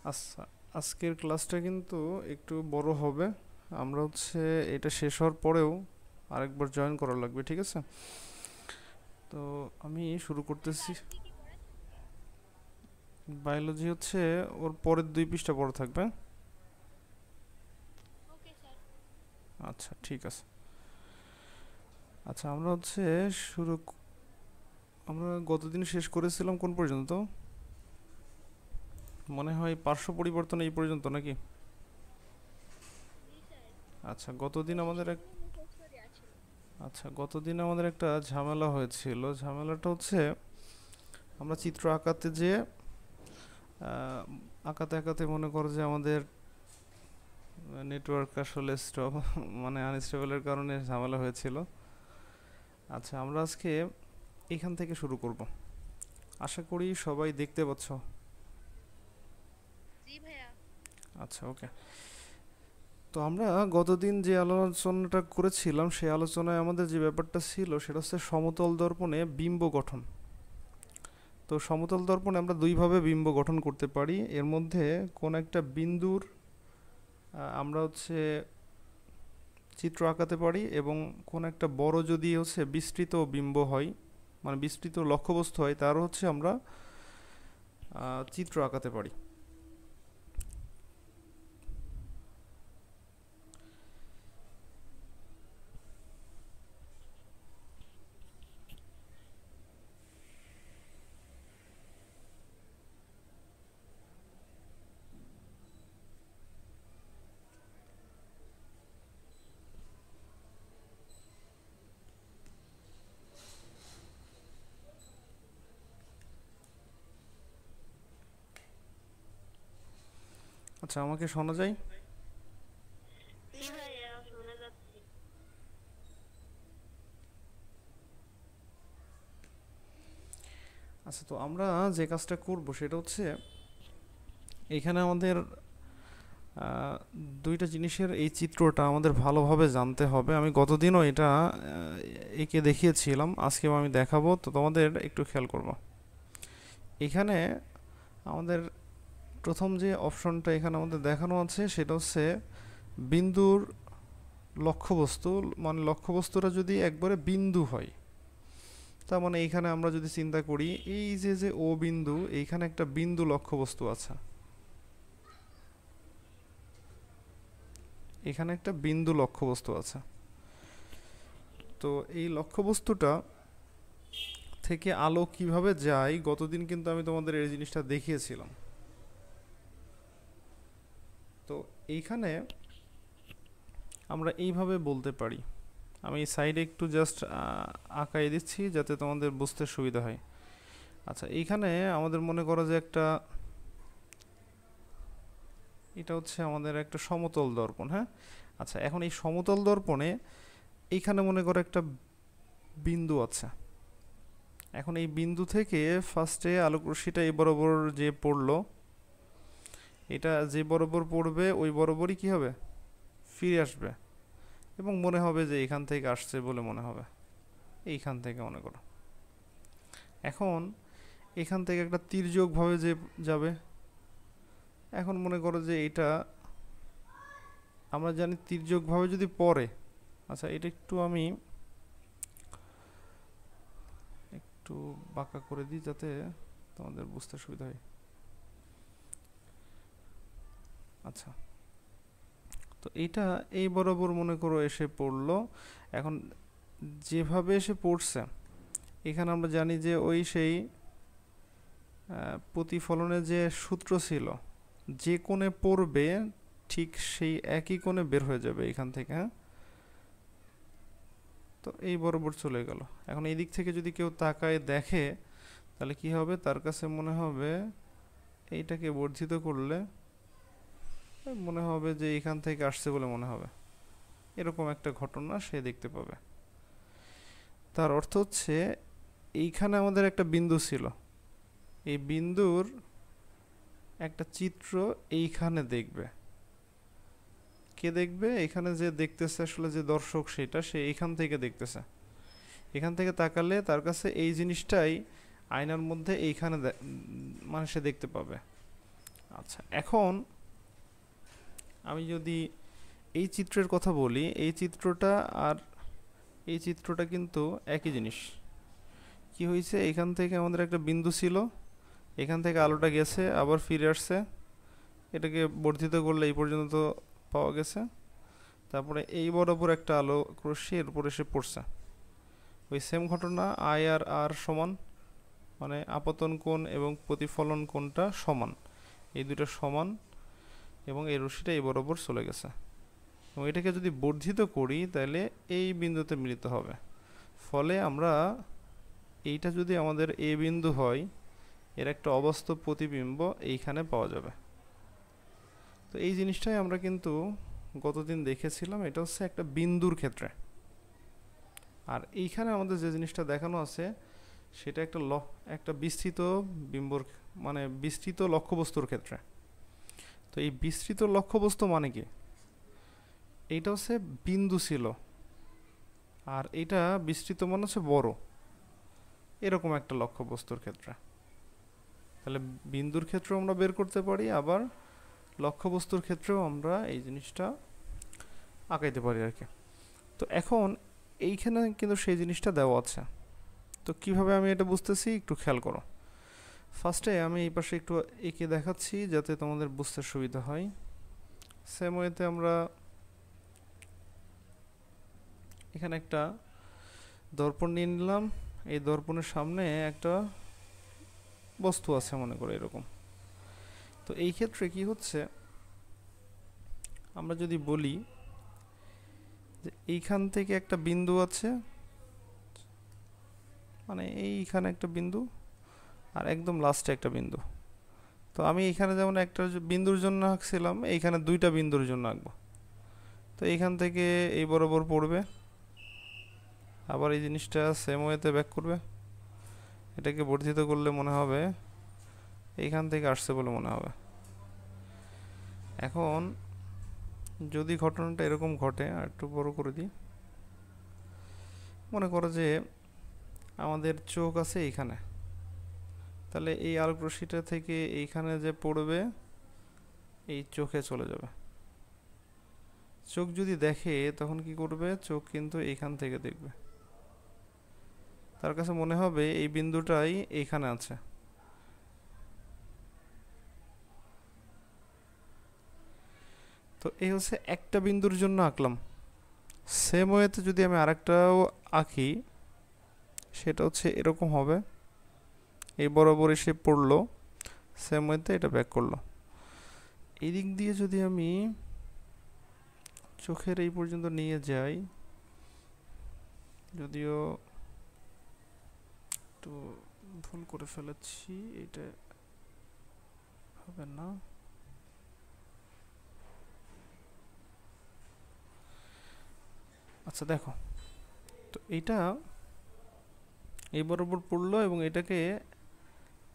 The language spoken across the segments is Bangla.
আচ্ছা, আজকের ক্লাসটা কিন্তু একটু বড় হবে। আমরা হচ্ছে এটা শেষ হওয়ার পরেও আরেকবার জয়েন করা লাগবে, ঠিক আছে? তো আমি শুরু করতেছি। বায়োলজি হচ্ছে ওর পরের 2 পৃষ্ঠা পড়া থাকবে। আচ্ছা, ঠিক আছে। আচ্ছা, আমরা হচ্ছে শুরু আমরা গতদিন শেষ করেছিলাম কোন পর্যন্ত? মনে হয় পার্শ্ব পরিবর্তন এই পর্যন্ত নাকি? আচ্ছা, গতদিন আমাদের একটা ঝামেলা হয়েছিল। ঝামেলাটা হচ্ছে আমরা চিত্র আঁকাতে যে আঁকাতে আঁকাতে মনে করো যে আমাদের নেটওয়ার্ক আসলে স্টপ মানে আনস্টেবলের কারণে ঝামেলা হয়েছিল। আচ্ছা, আমরা আজকে এখান থেকে শুরু করব। আশা করি সবাই দেখতে পাচ্ছ। আচ্ছা, ওকে। তো আমরা গতদিন যে আলোচনাটা করেছিলাম সেই আলোচনায় আমাদের যে ব্যাপারটা ছিল সেটা হচ্ছে সমতল দর্পণে বিম্ব গঠন। তো সমতল দর্পণে আমরা দুইভাবে বিম্ব গঠন করতে পারি। এর মধ্যে কোন একটা বিন্দুর আমরা হচ্ছে চিত্র আঁকাতে পারি, এবং কোন একটা বড় যদি হচ্ছে বিস্তৃত বিম্ব হয়, মানে বিস্তৃত লক্ষ্যবস্তু হয়, তারও হচ্ছে আমরা চিত্র আঁকাতে পারি। আচ্ছা, আমাকে শোনা যায়? আচ্ছা, তো আমরা যে কাজটা করব সেটা হচ্ছে এখানে আমাদের আহ, দুইটা জিনিসের এই চিত্রটা আমাদের ভালোভাবে জানতে হবে। আমি গতদিনও এটা এঁকে দেখিয়েছিলাম, আজকেও আমি দেখাবো, তো তোমাদের একটু খেয়াল করবো। এখানে আমাদের প্রথম যে অপশনটা এখানে আমাদের দেখানো আছে সেটা হচ্ছে বিন্দুর লক্ষ্যবস্তু, মানে লক্ষ্যবস্তুটা যদি একবারে বিন্দু হয়, তার মানে এইখানে আমরা যদি চিন্তা করি এই যে যে ও বিন্দু, এইখানে একটা বিন্দু লক্ষ্যবস্তু আছে, এখানে একটা বিন্দু লক্ষ্যবস্তু আছে। তো এই লক্ষ্যবস্তুটা থেকে আলো কিভাবে যায় গতদিন কিন্তু আমি তোমাদের এই জিনিসটা দেখিয়েছিলাম। তো এইখানে আমরা এইভাবে বলতে পারি। আমি সাইডে একটু জাস্ট আঁকাই দিচ্ছি যাতে তোমাদের বুঝতে সুবিধা হয়। আচ্ছা, এইখানে আমাদের মনে করো যে একটা, এটা হচ্ছে আমাদের একটা সমতল দর্পণ, হ্যাঁ? আচ্ছা, এখন এই সমতল দর্পণে এইখানে মনে করো একটা বিন্দু আছে। এখন এই বিন্দু থেকে ফার্স্টে আলোক রশ্মিটা এই বরাবর যে পড়লো, এটা যে বরাবর পড়বে ওই বরাবরই কি হবে, ফিরে আসবে, এবং মনে হবে যে এখান থেকে আসছে বলে মনে হবে, এইখান থেকে মনে করো। এখন এখান থেকে একটা তির্যকভাবে যে যাবে। এখন মনে করো যে এটা আমরা জানি তির্যকভাবে যদি পড়ে। আচ্ছা, এটা একটু আমি একটু বাঁকা করে দিই যাতে তোমাদের বুঝতে সুবিধা হয়। আচ্ছা, তো এইটা এই বরাবর মনে করো এসে পড়লো। এখন যেভাবে এসে পড়ছে এখানে আমরা জানি যে ওই সেই প্রতিফলনের যে সূত্র ছিল, যে কোণে পড়বে ঠিক সেই একই কোণে বের হয়ে যাবে এখান থেকে, হ্যাঁ? তো এই বরাবর চলে গেল। এখন এই দিক থেকে যদি কেউ তাকায় দেখে তাহলে কি হবে, তার কাছে মনে হবে এইটাকে বর্ধিত করলে মনে হবে যে এখান থেকে আসছে বলে মনে হবে, এরকম একটা ঘটনা সে দেখতে পাবে। তার অর্থ হচ্ছে এইখানে আমাদের একটা বিন্দু ছিল, এই বিন্দুর একটা চিত্র এইখানে দেখবে। কে দেখবে? এখানে যে দেখতেছে আসলে যে দর্শক, সেটা সে এইখান থেকে দেখতেছে। এখান থেকে তাকালে তার কাছে এই জিনিসটাই আয়নার মধ্যে এইখানে মানে সে দেখতে পাবে। আচ্ছা, এখন আমি যদি এই চিত্রের কথা বলি, এই চিত্রটা আর এই চিত্রটা কিন্তু একই জিনিস। কি হয়েছে, এখান থেকে আমাদের একটা বিন্দু ছিল, এখান থেকে আলোটা গেছে আবার ফিরে আসছে, এটাকে বর্ধিত করলে এই পর্যন্ত পাওয়া গেছে, তারপরে এই বরাবর একটা আলো রশ্মি এর উপর এসে পড়ছে। ওই সেম ঘটনা, আই আর আর সমান, মানে আপতন কোণ এবং প্রতিফলন কোণটা সমান, এই দুটো সমান, এবং এই রশ্মিটা এই বরাবর চলে গেছে। এবং এটাকে যদি বর্ধিত করি তাহলে এই বিন্দুতে মিলিত হবে। ফলে আমরা এইটা যদি আমাদের এ বিন্দু হয়, এর একটা অবাস্তব প্রতিবিম্ব এইখানে পাওয়া যাবে। তো এই জিনিসটাই আমরা কিন্তু গতদিন দেখেছিলাম, এটা হচ্ছে একটা বিন্দুর ক্ষেত্রে। আর এইখানে আমাদের যে জিনিসটা দেখানো আছে সেটা একটা বিস্তৃত বিম্বর, মানে বিস্তৃত লক্ষ্যবস্তুর ক্ষেত্রে। তো এই বিস্তৃত লক্ষ্যবস্তু মানে কি, এইটা হচ্ছে বিন্দু ছিল, আর এটা বিস্তৃত মানে হচ্ছে বড়, এরকম একটা লক্ষ্যবস্তুর ক্ষেত্রে। তাহলে বিন্দুর ক্ষেত্রেও আমরা বের করতে পারি, আবার লক্ষ্যবস্তুর ক্ষেত্রেও আমরা এই জিনিসটা আঁকাইতে পারি আর কি। তো এখন এইখানে কিন্তু সেই জিনিসটা দেওয়া আছে। তো কিভাবে আমি এটা বুঝতেছি একটু খেয়াল করো। ফার্স্টে আমি এই পাশে একটু এঁকে দেখাচ্ছি যাতে তোমাদের বুঝতে সুবিধা হয়। সেম ওয়েতে আমরা এখানে একটা দর্পণ নিয়ে নিলাম, এই দর্পণের সামনে একটা বস্তু আছে মনে করে এরকম। তো এই ক্ষেত্রে কি হচ্ছে, আমরা যদি বলি যে এইখান থেকে একটা বিন্দু আছে, মানে এইখানে একটা বিন্দু আর একদম লাস্টে একটা বিন্দু। তো আমি এখানে যেমন একটা বিন্দুর জন্য আঁকছিলাম, এইখানে দুইটা বিন্দুর জন্য আঁকবো। তো এইখান থেকে এই বরাবর পড়বে, আবার এই জিনিসটা সেম ওয়েতে ব্যাক করবে, এটাকে বর্ধিত করলে মনে হবে এইখান থেকে আসছে বলে মনে হবে। এখন যদি ঘটনাটা এরকম ঘটে, আর একটু বড় করে দিই, মনে করো যে আমাদের চোখ আছে এইখানে, তাহলে এই আলোক রশ্মিটা থেকে এইখানে যে পড়বে এই চোখে চলে যাবে। চোখ যদি দেখে তখন কি করবে, চোখ কিন্তু এইখান থেকে দেখবে, তার কাছে মনে হবে এই বিন্দুটাই এইখানে আছে। তো এই হচ্ছে একটা বিন্দুর জন্য আঁকলাম। সেম ওয়েতে যদি আমি আরেকটাও আঁকি, সেটা হচ্ছে এরকম হবে, এই বরাবর এসে পড়লো, সেম ওয়েতে এটা ব্যাক করলো। এই দিক দিয়ে যদি আমি চোখের এই পর্যন্ত নিয়ে যাই, যদিও একটু ভুল করে ফেলেছি, এটা হবে না। আচ্ছা দেখো, তো এইটা এই বরাবর পড়লো এবং এটাকে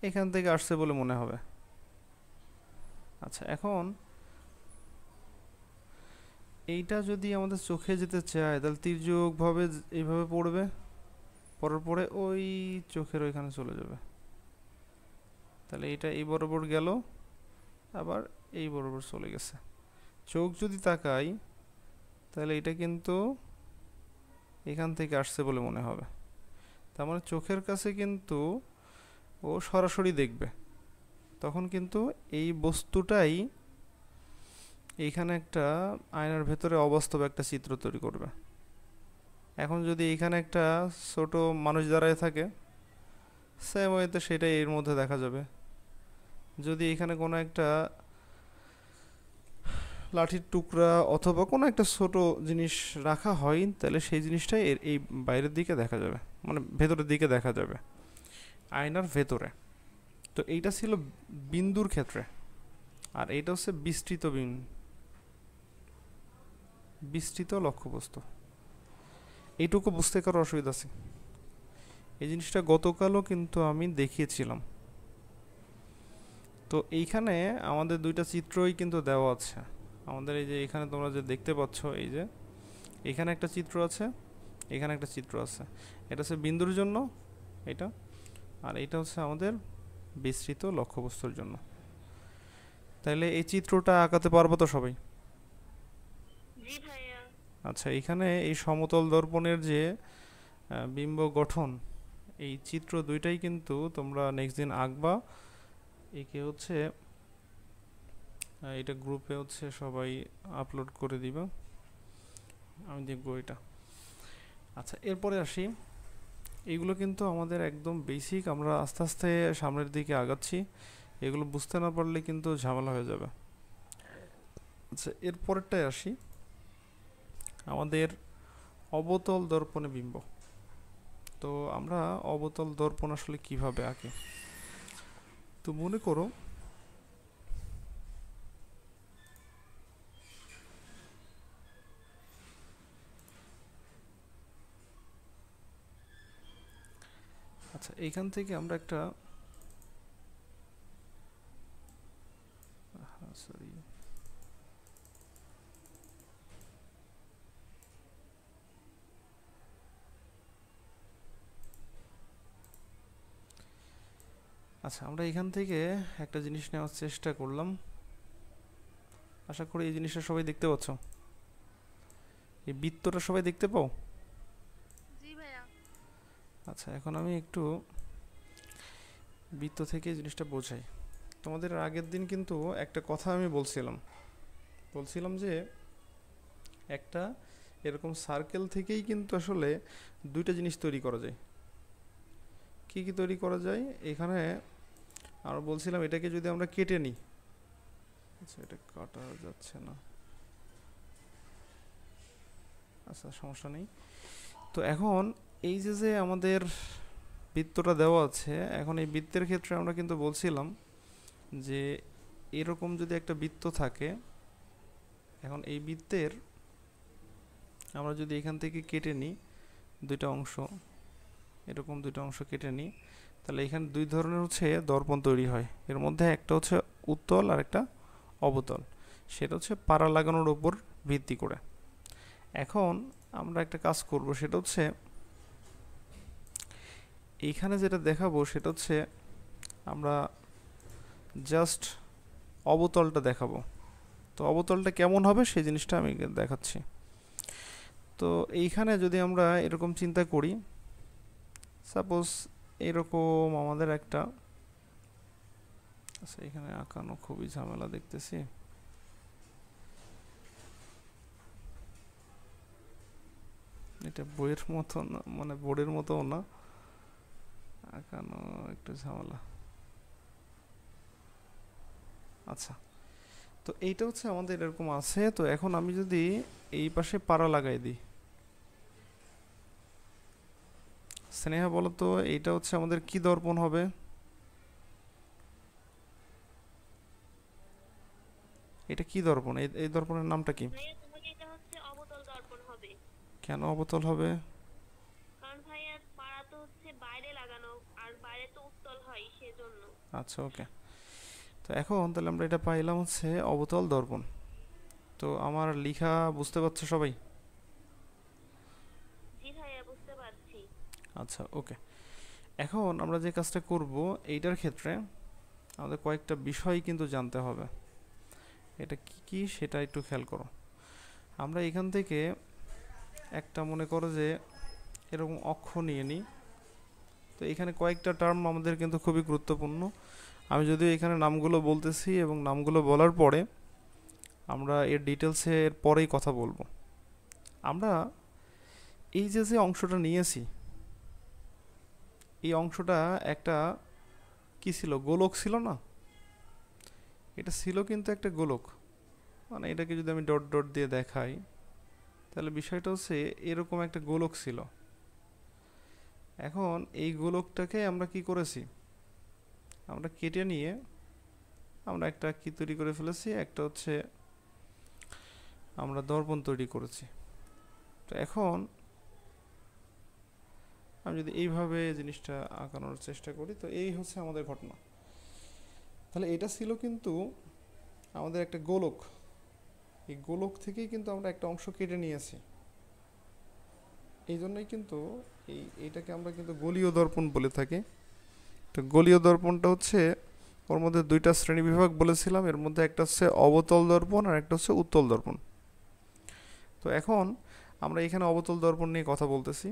এখান থেকে আসছে বলে মনে হবে। আচ্ছা, এখন এইটা যদি আমাদের চোখে যেতে চায় তাহলে তির্যকভাবে এইভাবে পড়বে, পড়ার পরে ওই চোখের ওইখানে চলে যাবে। তাহলে এটা এই বরাবর গেল, আবার এই বরাবর চলে গেছে। চোখ যদি তাকাই তাহলে এটা কিন্তু এখান থেকে আসছে বলে মনে হবে। তার মানে চোখের কাছে কিন্তু ও সরাসরি দেখবে, তখন কিন্তু এই বস্তুটাই এইখানে একটা আয়নার ভেতরে অবাস্তব একটা চিত্র তৈরি করবে। এখন যদি এইখানে একটা ছোট মানুষ দাঁড়ায় থাকে, সেম ওয়েতে সেটাই এর মধ্যে দেখা যাবে। যদি এখানে কোনো একটা লাঠির টুকরা অথবা কোনো একটা ছোট জিনিস রাখা হয় তাহলে সেই জিনিসটাই এর এই বাইরের দিকে দেখা যাবে, মানে ভেতরের দিকে দেখা যাবে, আয়নার ভেতরে। তো এইটা ছিল বিন্দুর ক্ষেত্রে, আর এইটা হচ্ছে বিস্তৃত লক্ষ্যবস্তু। এইটুকু বুঝতে কারো অসুবিধা আছে? এই জিনিসটা গতকালও কিন্তু আমি দেখিয়েছিলাম। তো এইখানে আমাদের দুইটা চিত্রই কিন্তু দেওয়া আছে। আমাদের এই যে এখানে তোমরা যে দেখতে পাচ্ছ, এই যে এখানে একটা চিত্র আছে, এখানে একটা চিত্র আছে। এটা হচ্ছে বিন্দুর জন্য এটা, আর এটা হচ্ছে আমাদের বিস্তৃত লক্ষ্যবস্তুর জন্য। তাহলে এই চিত্রটা আঁকাতে পারবো তো সবাই? জি ভাইয়া। আচ্ছা, এখানে এই সমতল দর্পণের যে বিম্ব গঠন, এই চিত্র দুইটাই কিন্তু তোমরা নেক্সট দিন আঁকবা। একে হচ্ছে এটা গ্রুপে হচ্ছে সবাই আপলোড করে দিবা, আমি দেখবো এটা। আচ্ছা, এরপরে আসি। এইগুলো কিন্তু আমাদের একদম বেসিক, আমরা আস্তে আস্তে সামনের দিকে আগাচ্ছি, এগুলো বুঝতে না পারলে কিন্তু ঝামেলা হয়ে যাবে। আচ্ছা, এরপরেরটায় আসি, আমাদের অবতল দর্পণে বিম্ব। তো আমরা অবতল দর্পণ আসলে কিভাবে আঁকি? তো মনে করো আচ্ছা, এইখান থেকে আমরা একটা সরি আচ্ছা, আমরা এখান থেকে একটা জিনিস নেওয়ার চেষ্টা করলাম। আশা করি এই জিনিসটা সবাই দেখতে পাচ্ছ, এই বৃত্তটা সবাই দেখতে পাও? জি ভাইয়া। আচ্ছা, এখন আমি একটু বৃত্ত থেকে জিনিসটা বোঝাই। তোমাদের আগের দিন কিন্তু একটা কথা আমি বলছিলাম যে একটা এরকম সার্কেল থেকেই কিন্তু আসলে দুইটা জিনিস তৈরি করা যায়। কি কি তৈরি করা যায় এখানে আমরা বলছিলাম, এটাকে যদি আমরা কেটে নিই। আচ্ছা, এটা কাটা যাচ্ছে না, আচ্ছা সমস্যা নেই। তো এখন এই যে যে আমাদের বৃত্তটা দেওয়া আছে, এখন এই বৃত্তের ক্ষেত্রে আমরা কিন্তু বলছিলাম যে এরকম যদি একটা বৃত্ত থাকে, এখন এই বৃত্তের আমরা যদি এখান থেকে কেটে নিই দুইটা অংশ, এরকম দুইটা অংশ কেটে নিই, তাহলে এখানে দুই ধরনের হচ্ছে দর্পণ তৈরি হয়। এর মধ্যে একটা হচ্ছে উত্তল আর একটা অবতল, সেটা হচ্ছে পাড়া লাগানোর উপর ভিত্তি করে। এখন আমরা একটা কাজ করব, সেটা হচ্ছে এইখানে যেটা দেখাবো সেটা হচ্ছে আমরা জাস্ট অবতলটা দেখাবো। তো অবতলটা কেমন হবে সেই জিনিসটা আমি দেখাচ্ছি। তো এইখানে যদি আমরা এরকম চিন্তা করি, সাপোজ এরকম আমাদের একটা, আচ্ছা এখানে আঁকানো খুবই ঝামেলা দেখতেছি, এটা বইয়ের মতো না, মানে বোর্ডের মতো না, আঁকানো একটু ঝামেলা। আচ্ছা, তো এইটা হচ্ছে আমাদের এরকম আছে। তো এখন আমি যদি এই পাশে পাড়া লাগাই দিই, স্নেহা বলো তো এইটা হচ্ছে আমাদের কি দর্পণ হবে? এটা কি দর্পণ? এই দর্পণের নামটা কি? ভাইয়া তাহলে এটা হচ্ছে অবতল দর্পণ হবে। কেন অবতল হবে? কারণ ভাইয়া পাড়া তো হচ্ছে বাইরে লাগানো, আর বাইরে তো উত্তল হয় সেজন্য। আচ্ছা, ওকে। তো এখন তাহলে আমরা এটা পাইলাম হচ্ছে অবতল দর্পণ। তো আমার লেখা বুঝতে পারছো সবাই? জি ভাইয়া, বুঝতে পারছি। আচ্ছা, ওকে। এখন আমরা যে কাজটা করব, এইটার ক্ষেত্রে আমাদের কয়েকটা বিষয় কিন্তু জানতে হবে। এটা কি কি সেটা একটু খেয়াল করো। আমরা এখান থেকে একটা মনে করো যে এরকম অক্ষ নিয়ে নিই। তো এখানে কয়েকটা টার্ম আমাদের কিন্তু খুবই গুরুত্বপূর্ণ। আমি যদিও এখানে নামগুলো বলতেছি এবং নামগুলো বলার পরে আমরা এর ডিটেলসে এর পরেই কথা বলবো। আমরা এই যে যে অংশটা নিয়েছি, এই অংশটা একটা কি ছিল, গোলক ছিল না? এটা ছিল কিন্তু একটা গোলক, মানে এটাকে যদি আমি ডট ডট দিয়ে দেখাই, তাহলে বিষয়টা হচ্ছে এরকম একটা গোলক ছিল। এখন এই গোলকটাকে আমরা কি করেছি, আমরা কেটে নিয়ে আমরা একটা কি তৈরি করে ফেলেছি, একটা হচ্ছে আমরা দর্পণ তৈরি করেছি। তো এখন আমি যদি এইভাবে জিনিসটা আঁকানোর চেষ্টা করি, তো এই হচ্ছে আমাদের ঘটনা। তাহলে এটা ছিল কিন্তু আমাদের একটা গোলক, এই গোলক থেকেই কিন্তু আমরা একটা অংশ কেটে নিয়েছি। এই জন্যই কিন্তু এইটাকে আমরা কিন্তু গোলীয় দর্পণ বলে থাকি। তো গোলীয় দর্পণটা হচ্ছে ওর মধ্যে দুইটা শ্রেণীবিভাগ বলেছিলাম, এর মধ্যে একটা হচ্ছে অবতল দর্পণ আর একটা হচ্ছে উত্তল দর্পণ। তো এখন আমরা এখানে অবতল দর্পণ নিয়ে কথা বলতেছি।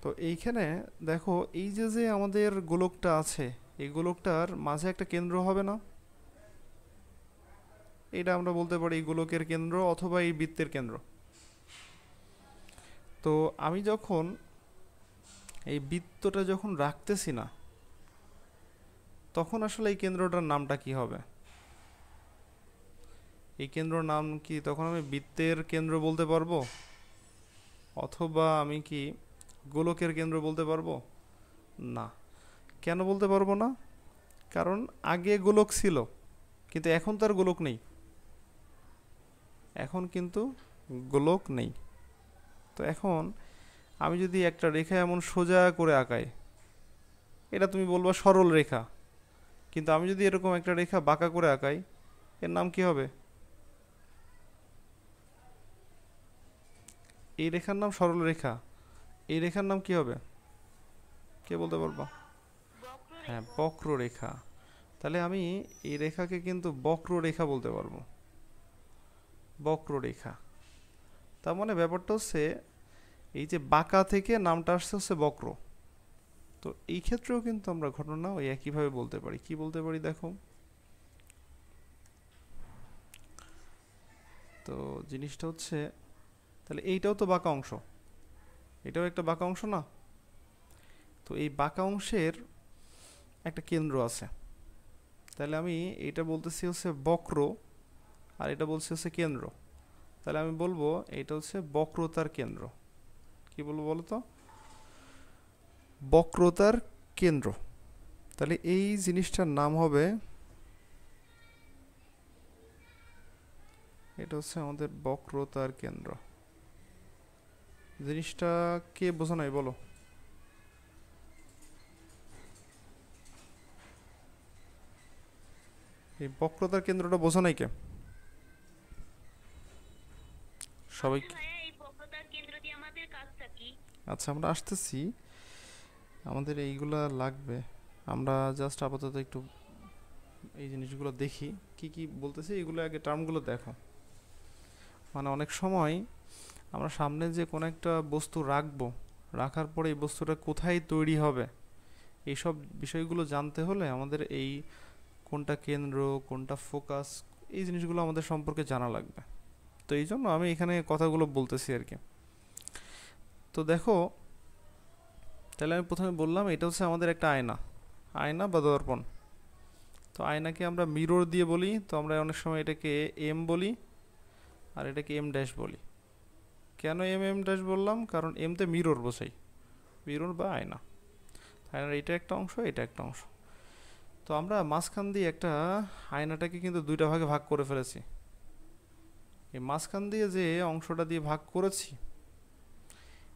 তো এইখানে দেখো, এই যে যে আমাদের গোলকটা আছে, এই গোলকটার মাঝে একটা কেন্দ্র হবে না? এটা আমরা বলতে পারি এই গোলকের কেন্দ্র অথবা এই বৃত্তের কেন্দ্র। তো আমি যখন এই বৃত্তটা যখন রাখতেছি না, তখন আসলে এই কেন্দ্রটার নামটা কি হবে? এই কেন্দ্রর নাম কি তখন আমি বৃত্তের কেন্দ্র বলতে পারবো, অথবা আমি কি গোলকের কেন্দ্র বলতে পারবো? না। কেন বলতে পারবো না? কারণ আগে গোলক ছিল, কিন্তু এখন তার গোলক নেই। এখন কিন্তু গোলক নেই। তো এখন আমি যদি একটা রেখা এমন সোজা করে আঁকাই, এটা তুমি বলবা সরল রেখা, কিন্তু আমি যদি এরকম একটা রেখা বাঁকা করে আঁকাই, এর নাম কি হবে? এই রেখার নাম সরল রেখা, এই রেখার নাম কি হবে? কে বলতে পারবা? হ্যাঁ, বক্ররেখা। বক্ররেখা। তাহলে আমি এই রেখাকে কিন্তু বক্ররেখা বলতে পারবো, বক্ররেখা। তার মানে ব্যাপারটা হচ্ছে এই যে বাঁকা থেকে নামটা আসছে হচ্ছে বক্র। তো এই ক্ষেত্রেও কিন্তু আমরা ঘটনা ওই একইভাবে বলতে পারি। কি বলতে পারি দেখো, তো জিনিসটা হচ্ছে, তাহলে এইটাও তো বাঁকা অংশ, এটাও একটা বাঁকা অংশ না? তো এই বাঁকা অংশের একটা কেন্দ্র আছে। তাহলে আমি এটা বলতেছি হচ্ছে বক্র, আর এটা বলছি হচ্ছে কেন্দ্র। তাহলে আমি বলবো এটা হচ্ছে বক্রতার কেন্দ্র। কি বলবো বলো তো? বক্রতার কেন্দ্র। তাহলে এই জিনিসটার নাম হবে, এটা হচ্ছে আমাদের বক্রতার কেন্দ্র। জিনিসটা কে বোঝা নাই বলো? এই বক্রতার কেন্দ্রটা বোঝা নাই কে? সবাই আচ্ছা ভাইয়া, এই বক্রতার কেন্দ্র দিয়ে আমাদের কাজটা কি? আচ্ছা, আমরা আসতেছি, আমাদের এইগুলা লাগবে। আমরা জাস্ট আপাতত একটু এই জিনিসগুলো দেখি, কি কি বলতেছি এগুলো আগে টার্মগুলো দেখো। মানে অনেক সময় আমরা সামনে যে কোনো একটা বস্তু রাখবো, রাখার পরে এই বস্তুটা কোথায় তৈরি হবে, এইসব বিষয়গুলো জানতে হলে আমাদের এই কোনটা কেন্দ্র, কোনটা ফোকাস, এই জিনিসগুলো আমাদের সম্পর্কে জানা লাগবে। তো এই জন্য আমি এখানে কথাগুলো বলতেছি আর কি। তো দেখো, তাহলে আমি প্রথমে বললাম এটা হচ্ছে আমাদের একটা আয়না, আয়না বা দর্পণ। তো আয়নাকে আমরা মিরর দিয়ে বলি, তো আমরা অনেক সময় এটাকে এম বলি, আর এটাকে এম ড্যাশ বলি। কেন এম এম ড্যাশ বললাম? কারণ এমতে মিরর বোঝাই, মিরর বা আয়না। আয়নার এটা একটা অংশ, এটা একটা অংশ। তো আমরা মাঝখান দিয়ে একটা আয়নাটাকে কিন্তু দুইটা ভাগে ভাগ করে ফেলেছি। এই মাঝখান দিয়ে যে অংশটা দিয়ে ভাগ করেছি,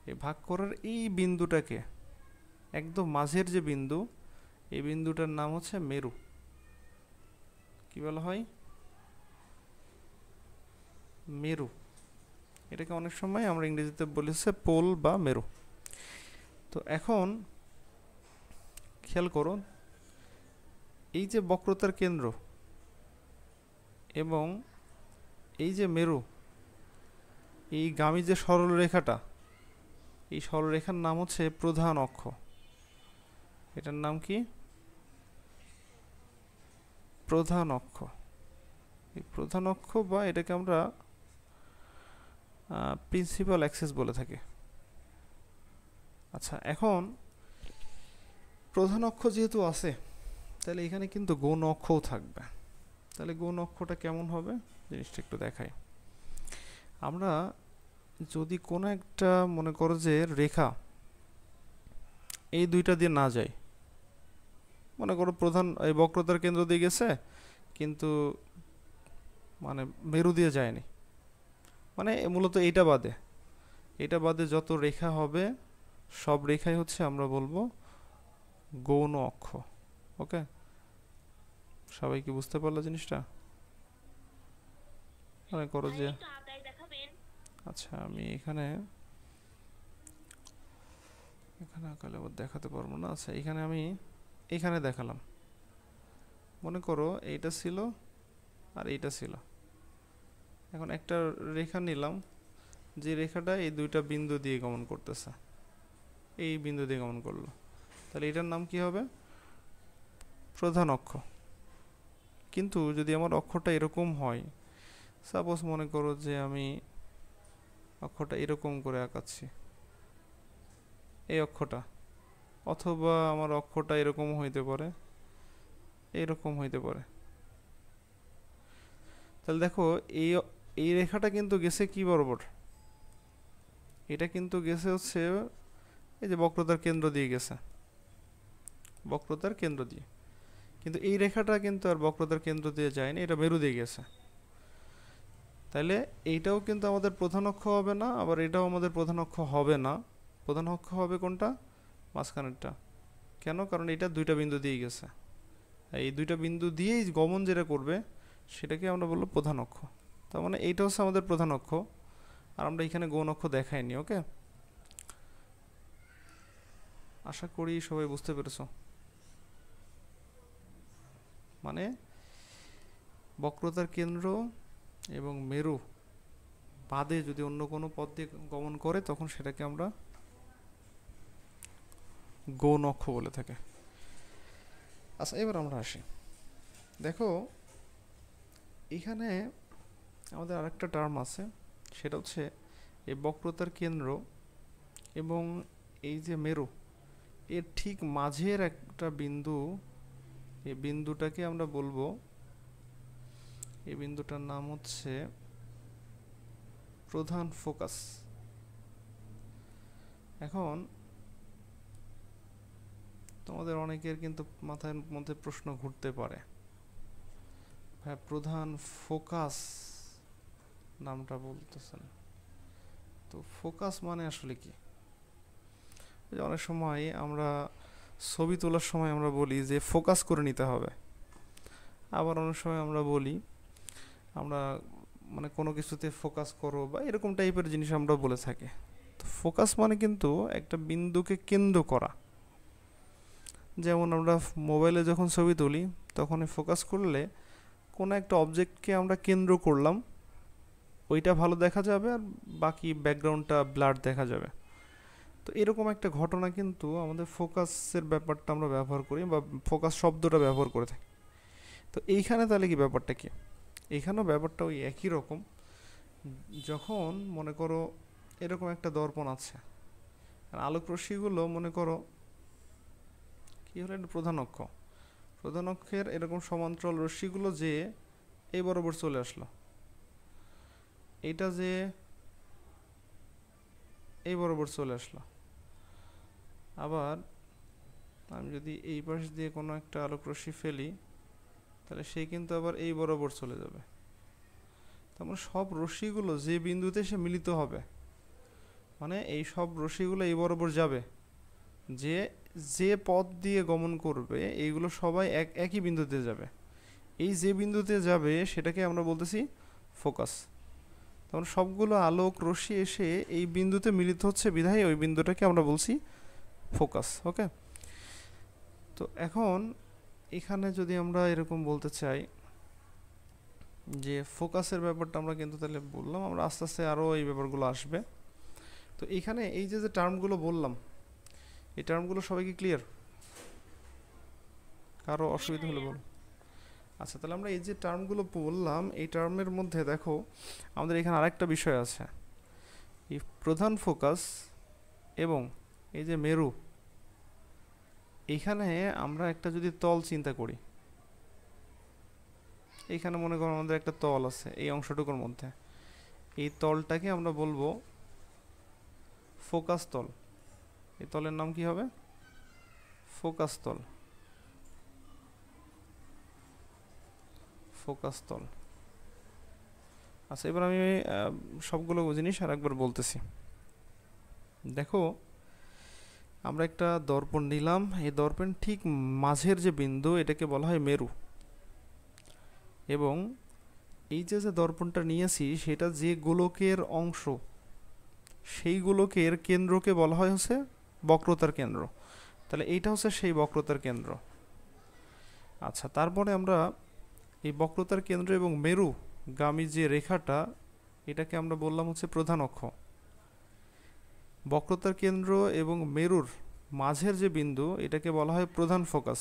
এই ভাগ করার এই বিন্দুটাকে, একদম মাঝের যে বিন্দু, এই বিন্দুটার নাম হচ্ছে মেরু। কি বলা হয়? মেরু। এটাকে অনেক সময় আমরা ইংরেজিতে বলি হচ্ছে পোল বা মেরু। তো এখন খেয়াল করো, এই যে বক্রতার কেন্দ্র এবং এই যে মেরু, এই গামী যে সরল রেখাটা, এই সরলরেখার নাম হচ্ছে প্রধান অক্ষ। এটার নাম কি? প্রধান অক্ষ। এই প্রধান অক্ষ বা এটাকে আমরা প্রিন্সিপাল অ্যাক্সিস বলে থাকি। আচ্ছা, এখন প্রধান অক্ষ যেহেতু আছে, তাহলে এখানে কিন্তু গৌণ অক্ষও থাকবে। তাহলে গৌণ অক্ষটা কেমন হবে জিনিসটা একটু দেখাই। আমরা যদি কোনো একটা মনে করো যে রেখা এই দুইটা দিয়ে না যায়, মনে করো প্রধান এই বক্রতার কেন্দ্র দিয়ে গেছে, কিন্তু মানে মেরু দিয়ে যায়নি, মানে মূলত এইটা বাদে, এটা বাদে যত রেখা হবে সব রেখাই হচ্ছে আমরা বলবো গৌণ অক্ষ। ওকে, সবাই কি বুঝতে পারলো জিনিসটা? মনে করো ভাইয়া যে, একটু আঁকায় দেখাবেন? আচ্ছা আমি এখানে, এখানে আঁকালে আবার দেখাতে পারবো না। আচ্ছা এখানে আমি এখানে দেখালাম। মনে করো এইটা ছিল আর এইটা ছিল। এখন একটা রেখা নিলাম, যে রেখাটা এই দুইটা বিন্দু দিয়ে গমন করতেছে, এই বিন্দু দিয়ে গমন করলো, তাহলে এটার নাম কি হবে? প্রধান অক্ষ। কিন্তু যদি আমার অক্ষটা এরকম হয়, সাপোজ মনে করো যে আমি অক্ষটা এরকম করে আঁকাচ্ছি, এই অক্ষটা, অথবা আমার অক্ষটা এরকম হইতে পারে, এরকম হইতে পারে, তাহলে দেখো এই এই রেখাটা কিন্তু গেছে কি বরাবর? এটা কিন্তু গেছে হচ্ছে এই যে বক্রতার কেন্দ্র দিয়ে গেছে, বক্রতার কেন্দ্র দিয়ে। কিন্তু এই রেখাটা কিন্তু আর বক্রতার কেন্দ্র দিয়ে যায়নি, এটা মেরু দিয়ে গেছে। তাহলে এইটাও কিন্তু আমাদের প্রধান অক্ষ হবে না, আবার এটাও আমাদের প্রধান অক্ষ হবে না। প্রধান অক্ষ হবে কোনটা? মাঝখানেরটা। কেন? কারণ এটা দুইটা বিন্দু দিয়ে গেছে, এই দুইটা বিন্দু দিয়েই গমন যেটা করবে সেটাকে আমরা বলবো প্রধান অক্ষ। তার মানে এইটা হচ্ছে আমাদের প্রধান অক্ষ, আর আমরা এখানে গৌণ অক্ষ দেখাইনি। ওকে, আশা করি সবাই বুঝতে পেরেছো। মানে বক্রতার কেন্দ্র এবং মেরু বাদে যদি অন্য কোনো পথ দিয়ে গমন করে তখন সেটাকে আমরা গৌণ অক্ষ বলে থাকি। আচ্ছা, এবার আমরা আসি, দেখো এখানে আমাদের আরেকটা টার্ম আছে, সেটা হচ্ছে এই বক্রতার কেন্দ্র এবং এই যে মেরু, এর ঠিক মাঝের একটা বিন্দু, এই বিন্দুটাকে আমরা বলবো, এই বিন্দুটার নাম হচ্ছে প্রধান ফোকাস। এখন তোমাদের অনেকের কিন্তু মাথার মধ্যে প্রশ্ন ঘুরতে পারে, হ্যাঁ প্রধান ফোকাস নামটা বলতেছেন, তো ফোকাস মানে আসলে কি? অনেক সময় আমরা ছবি তোলার সময় আমরা বলি যে ফোকাস করে নিতে হবে, আবার অনেক সময় আমরা বলি আমরা মানে কোনো কিছুতে ফোকাস করো বা এরকম টাইপের জিনিস আমরা বলে থাকি। তো ফোকাস মানে কিন্তু একটা বিন্দুকে কেন্দ্র করা। যেমন আমরা মোবাইলে যখন ছবি তুলি তখন ফোকাস করলে কোনো একটা অবজেক্টকে আমরা কেন্দ্র করলাম, ওইটা ভালো দেখা যাবে আর বাকি ব্যাকগ্রাউন্ডটা ব্লার দেখা যাবে। তো এরকম একটা ঘটনা কিন্তু আমাদের ফোকাসের ব্যাপারটা আমরা ব্যবহার করি বা ফোকাস শব্দটা ব্যবহার করে থাকি। তো এইখানে তাহলে কি ব্যাপারটা কি? এইখানেও ব্যাপারটা ওই একই রকম। যখন মনে করো এরকম একটা দর্পণ আছে, আর আলোক রশ্মিগুলো মনে করো কি হলো, একটা প্রধান অক্ষ, প্রধান অক্ষের এরকম সমান্তরাল রশ্মিগুলো যে এই বরাবর চলে আসলো, এইটা যে এই বরাবর চলে আসলো, আবার আমি যদি এই পাশ দিয়ে কোনো একটা আলোক রশ্মি ফেলি তাহলে সে কিন্তু আবার এই বরাবর চলে যাবে। তার মানে সব রশ্মিগুলো যে বিন্দুতে সে মিলিত হবে, মানে এই সব রশ্মিগুলো এই বরাবর যাবে, যে যে পথ দিয়ে গমন করবে এইগুলো সবাই একই বিন্দুতে যাবে। এই যে বিন্দুতে যাবে সেটাকে আমরা বলতেছি ফোকাস। তখন সবগুলো আলোক রশ্মি এসে এই বিন্দুতে মিলিত হচ্ছে বিধায় ওই বিন্দুটাকে আমরা বলছি ফোকাস। ওকে, তো এখন এখানে যদি আমরা এরকম বলতে চাই যে ফোকাসের ব্যাপারটা আমরা কিন্তু তাহলে বললাম, আমরা আস্তে আস্তে আরও এই ব্যাপারগুলো আসবে। তো এখানে এই যে যে টার্মগুলো বললাম, এই টার্মগুলো সবাইকে ক্লিয়ার? কারো অসুবিধা হলে বলো। আচ্ছা, তাহলে আমরা এই যে টার্মগুলো বললাম এই টার্মের মধ্যে দেখো আমাদের এখানে আরেকটা বিষয় আছে, এই প্রধান ফোকাস এবং এই যে মেরু, এইখানে আমরা একটা যদি তল চিন্তা করি, এইখানে মনে করো আমাদের একটা তল আছে এই অংশটুকুর মধ্যে, এই তলটাকে আমরা বলবো ফোকাস তল। এই তলের নাম কি হবে? ফোকাস তল। ফোকাস তল। আচ্ছা, এবার আমি সবগুলো জিনিস আর একবার বলতেছি। দেখো আমরা একটা দর্পণ নিলাম, এই দর্পণ ঠিক মাঝের যে বিন্দু এটাকে বলা হয় মেরু, এবং এই যে যে দর্পণটা নিয়েছি সেটা যে গোলকের অংশ সেই গোলকের কেন্দ্রকে বলা হয় হচ্ছে বক্রতার কেন্দ্র। তাহলে এইটা হচ্ছে সেই বক্রতার কেন্দ্র। আচ্ছা, তারপরে আমরা এই বক্রতার কেন্দ্র এবং মেরুগামী যে রেখাটা, এটাকে আমরা বললাম হচ্ছে প্রধান অক্ষ। বক্রতার কেন্দ্র এবং মেরুর মাঝের যে বিন্দু, এটাকে বলা হয় প্রধান ফোকাস।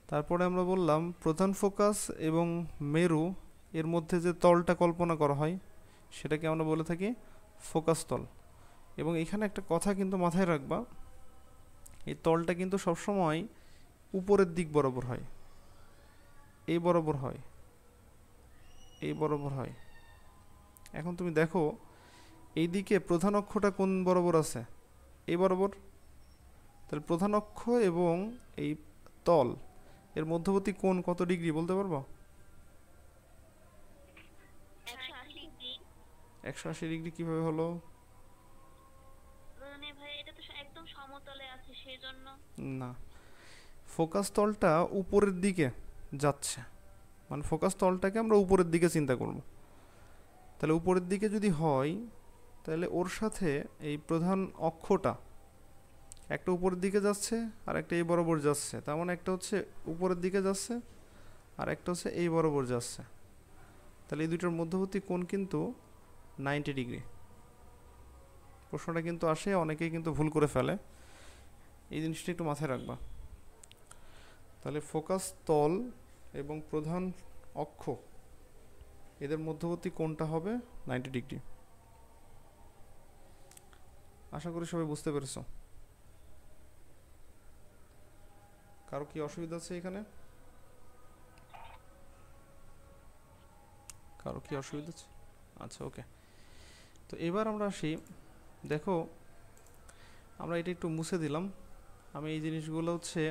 তারপরে আমরা বললাম প্রধান ফোকাস এবং মেরু এর মধ্যে যে তলটা কল্পনা করা হয়, সেটাকে আমরা বলে থাকি ফোকাস তল। এবং এখানে একটা কথা কিন্তু মাথায় রাখবা, এই তলটা কিন্তু সবসময় উপরের দিক বরাবর হয়, এই বরাবর হয়, এই বরাবর হয়। এখন তুমি দেখো এইদিকে প্রধান অক্ষটা কোন বরাবর আছে, এই বরাবর। তাহলে প্রধান অক্ষ এবং এই তল এর মধ্যবর্তী কোণ কত ডিগ্রি বলতে পারবো? 180 ডিগ্রি। 180 ডিগ্রি কিভাবে হলো? মানে ভাই এটা তো একদম সমতলে আছে সেজন্য। না, ফোকাস তলটা উপরের দিকে যাচ্ছে, মানে ফোকাস তলটাকে আমরা উপরের দিকে চিন্তা করব। তাহলে উপরের দিকে যদি হয়, তাহলে ওর সাথে এই প্রধান অক্ষটা একটা উপরের দিকে যাচ্ছে আর একটা এই বরাবর যাচ্ছে। তার মানে একটা হচ্ছে উপরের দিকে যাচ্ছে আর একটা হচ্ছে এই বরাবর যাচ্ছে। তাহলে এই দুইটার মধ্যবর্তী কোণ কিন্তু 90 ডিগ্রি। প্রশ্নটা কিন্তু আসে, অনেকেই কিন্তু ভুল করে ফেলে, এই জিনিসটা একটু মাথায় রাখবা। তাহলে ফোকাস তল এবং প্রধান অক্ষ এদের মধ্যবর্তী কোণটা হবে 90 ডিগ্রি। আশা করি সবাই বুঝতে পেরেছো। কারো কি অসুবিধা আছে এখানে? কারো কি অসুবিধা আছে? আচ্ছা, ওকে। তো এবার আমরা আসি, দেখো আমরা এটা একটু মুছে দিলাম। আমি এই জিনিসগুলো হচ্ছে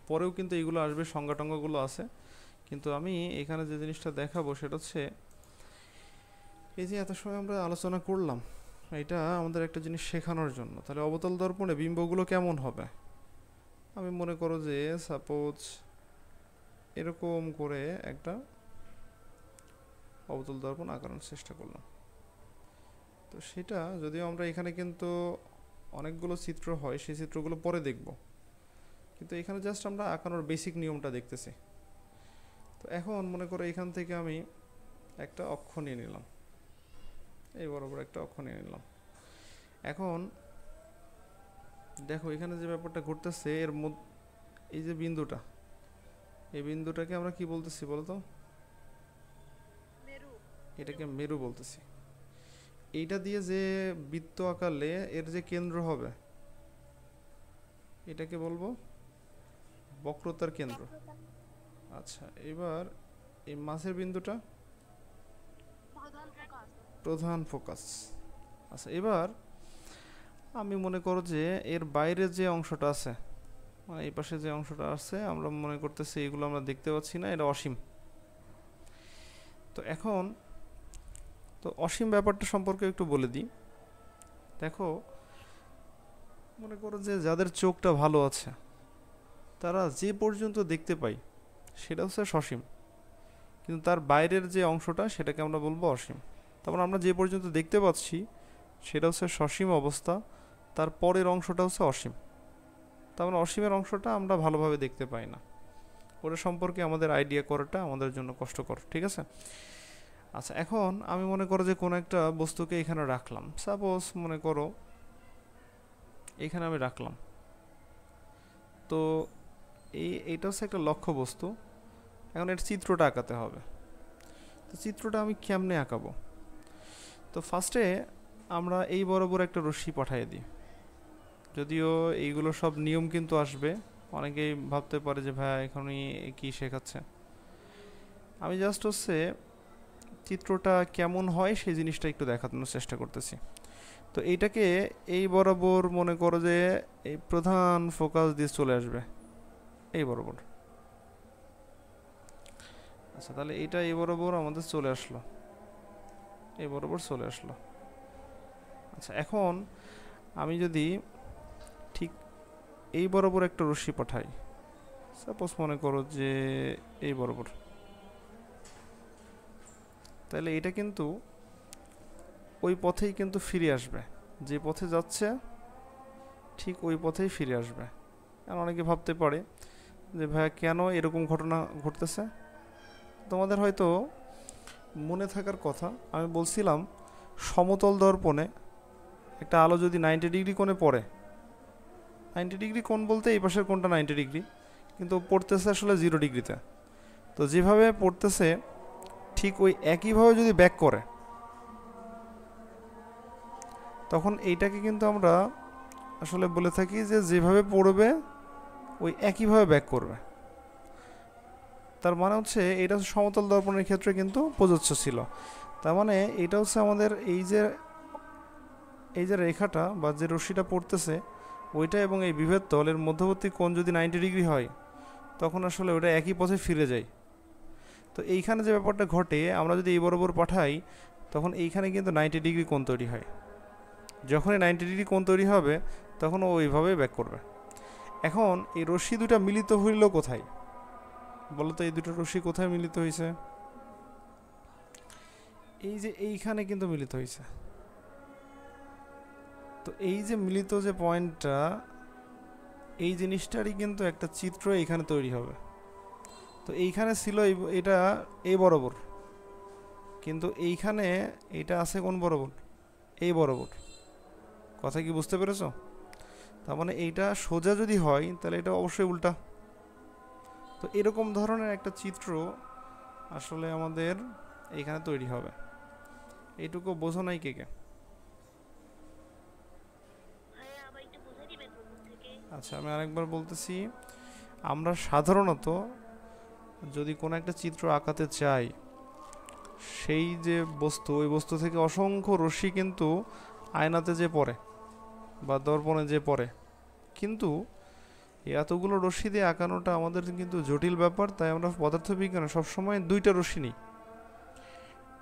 পরেও কিন্তু এইগুলো আসবে, সংজ্ঞা টঙ্গাগুলো আছে, কিন্তু আমি এখানে যে জিনিসটা দেখাবো সেটা হচ্ছে এই যে এত সময় আমরা আলোচনা করলাম, এটা আমাদের একটা জিনিস শেখানোর জন্য। তাহলে অবতল দর্পণে বিম্বগুলো কেমন হবে? আমি মনে করো যে সাপোজ এরকম করে একটা অবতল দর্পণ আঁকানোর চেষ্টা করলাম। তো সেটা যদিও আমরা এখানে কিন্তু অনেকগুলো চিত্র হয়, সেই চিত্রগুলো পরে দেখব, কিন্তু এখানে জাস্ট আমরা আঁকানোর বেসিক নিয়মটা দেখতেছি। তো এখন মনে করো এখান থেকে আমি একটা অক্ষ নিয়ে নিলাম, এই বরাবর একটা অক্ষ নিয়ে নিলাম। এখন দেখো এখানে যে ব্যাপারটা ঘটতেছে, এর মধ্যে এই যে বিন্দুটা, এই বিন্দুটাকে আমরা কি বলতেছি বলো তো? মেরু। এটাকে মেরু বলতেছি। এইটা দিয়ে যে বৃত্ত আঁকালে এর যে কেন্দ্র হবে, এটাকে বলবো বক্রতার কেন্দ্র। আচ্ছা, এবার এই মাঝের বিন্দুটা প্রধান ফোকাস। আচ্ছা, এবার আমি মনে করো যে এর বাইরে যে অংশটা আছে, মানে এই পাশে যে অংশটা আছে, আমরা মনে করতেছি এগুলো আমরা দেখতে পাচ্ছি না, এটা অসীম। তো এখন তো অসীম ব্যাপারটা সম্পর্কে একটু বলে দিই। দেখো মনে করো যে যাদের চোখটা ভালো আছে, তারা যে পর্যন্ত দেখতে পায় সেটা হচ্ছে সসীম, কিন্তু তার বাইরের যে অংশটা সেটাকে আমরা বলবো অসীম। তারপর আমরা যে পর্যন্ত দেখতে পাচ্ছি সেটা হচ্ছে সসীম অবস্থা, তার পরের অংশটা হচ্ছে অসীম। তার মানে অসীমের অংশটা আমরা ভালোভাবে দেখতে পাই না, ওটা সম্পর্কে আমাদের আইডিয়া করাটা আমাদের জন্য কষ্টকর, ঠিক আছে? আচ্ছা, এখন আমি মনে করো যে কোনো একটা বস্তুকে এখানে রাখলাম, সাপোজ মনে করো এখানে আমি রাখলাম। তো এইটা হচ্ছে একটা লক্ষ্য বস্তু। এখন এর চিত্রটা আঁকাতে হবে। তো চিত্রটা আমি কেমনে আঁকাবো? তো ফার্স্টে আমরা এই বরাবর একটা রশ্মি পাঠিয়ে দিই। যদিও এইগুলো সব নিয়ম কিন্তু আসবে, অনেকেই ভাবতে পারে যে ভাই এখনই কি শেখাচ্ছে। আমি জাস্ট হচ্ছে চিত্রটা কেমন হয় সেই জিনিসটা একটু দেখানোর চেষ্টা করতেছি। তো এইটাকে এই বরাবর মনে করো যে এই প্রধান ফোকাস দিয়ে চলে আসবে এই বরাবর। আচ্ছা, তাহলে এইটা এই বরাবর আমাদের চলে আসলো, এই বরাবর চলে আসলো। আচ্ছা, এখন আমি যদি ঠিক এই বরাবর একটা রশ্মি পাঠাই, সাপোজ মনে করো যে এই বরাবর, তাহলে এটা কিন্তু ওই পথেই কিন্তু ফিরে আসবে, যে পথে যাচ্ছে ঠিক ওই পথেই ফিরে আসবে। আর অনেকে ভাবতে পারে যে ভাইয়া কেন এরকম ঘটনা ঘটতেছে। তোমাদের হয়তো মনে থাকার কথা, আমি বলছিলাম সমতল দর্পণে একটা আলো যদি 90 ডিগ্রি কোণে পড়ে, 90 ডিগ্রি কোণ বলতে এই পাশের কোণটা 90 ডিগ্রি, কিন্তু পড়তেছে আসলে 0 ডিগ্রিতে। তো যেভাবে পড়তেছে ঠিক ওই একইভাবে যদি ব্যাক করে, তখন এইটাকে কিন্তু আমরা আসলে বলে থাকি যে যেভাবে পড়বে ওই একইভাবে ব্যাক করবে। তার মানে হচ্ছে এটা সমতল দর্পণের ক্ষেত্রে কিন্তু প্রযোজ্য ছিল। তার মানে এটা হচ্ছে আমাদের এই যে রেখাটা বা যে রশ্মিটা পড়তেছে ওইটা এবং এই বিভেদ তলের মধ্যবর্তী কোণ যদি 90 ডিগ্রি হয়, তখন আসলে ওটা একই পথে ফিরে যায়। তো এইখানে যে ব্যাপারটা ঘটে, আমরা যদি এই বরাবর পাঠাই, তখন এইখানে কিন্তু 90 ডিগ্রি কোণ তৈরি হয়। যখনই 90 ডিগ্রি কোণ তৈরি হবে, তখন ও ওইভাবেই ব্যাক করবে। এখন এই রশ্মি দুটা মিলিত হইল কোথায় বলো তো? এই দুটো রশ্মি কোথায় মিলিত হয়েছে? এই যে এইখানে কিন্তু মিলিত হয়েছে। তো এই যে মিলিত যে পয়েন্টটা, এই জিনিসটারই কিন্তু একটা চিত্র এইখানে তৈরি হবে। তো এইখানে ছিল এটা এই বরাবর, কিন্তু এইখানে এটা আছে কোন বরাবর? এই বরাবর। কথা কি বুঝতে পেরেছো? তার মানে এইটা সোজা যদি হয় তাহলে এটা অবশ্যই উল্টা। তো এরকম ধরনের একটা চিত্র আসলে আমাদের এইখানে তৈরি হবে। এইটুকু বোঝো নাই কে কে? ভাইয়া আবার একটু বুঝিয়ে দিবেন প্রথম থেকে? আচ্ছা, আমি আরেকবার বলতেছি। আমরা সাধারণত যদি কোনো একটা চিত্র আঁকাতে চাই, সেই যে বস্তু, ওই বস্তু থেকে অসংখ্য রশ্মি কিন্তু আয়নাতে যে পড়ে বা দর্পণে যে পড়ে, কিন্তু এতগুলো রশ্মি দিয়ে আঁকানোটা আমাদের কিন্তু জটিল ব্যাপার। তাই আমরা পদার্থবিজ্ঞানে সবসময় দুইটা রশ্মি নিই।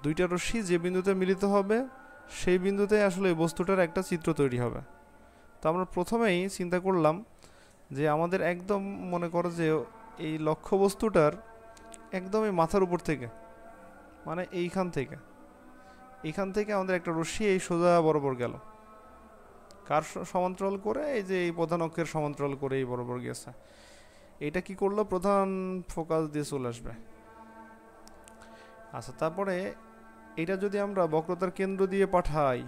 দুইটা রশ্মি যে বিন্দুতে মিলিত হবে, সেই বিন্দুতে আসলে এই বস্তুটার একটা চিত্র তৈরি হবে। তো আমরা প্রথমেই চিন্তা করলাম যে আমাদের একদম মনে করো যে এই লক্ষ্যবস্তুটার একদমই মাথার উপর থেকে, মানে এইখান থেকে আমাদের একটা রশ্মি এই সোজা বরাবর গেল। কার সমান্তরাল করে? এই যে এই প্রধান অক্ষের সমান্তরাল করে এই বরাবর গেছে। এটা কি করলো? প্রধান ফোকাস দিয়ে চলে আসবে। আচ্ছা, তারপরে এটা যদি আমরা বক্রতার কেন্দ্র দিয়ে পাঠাই,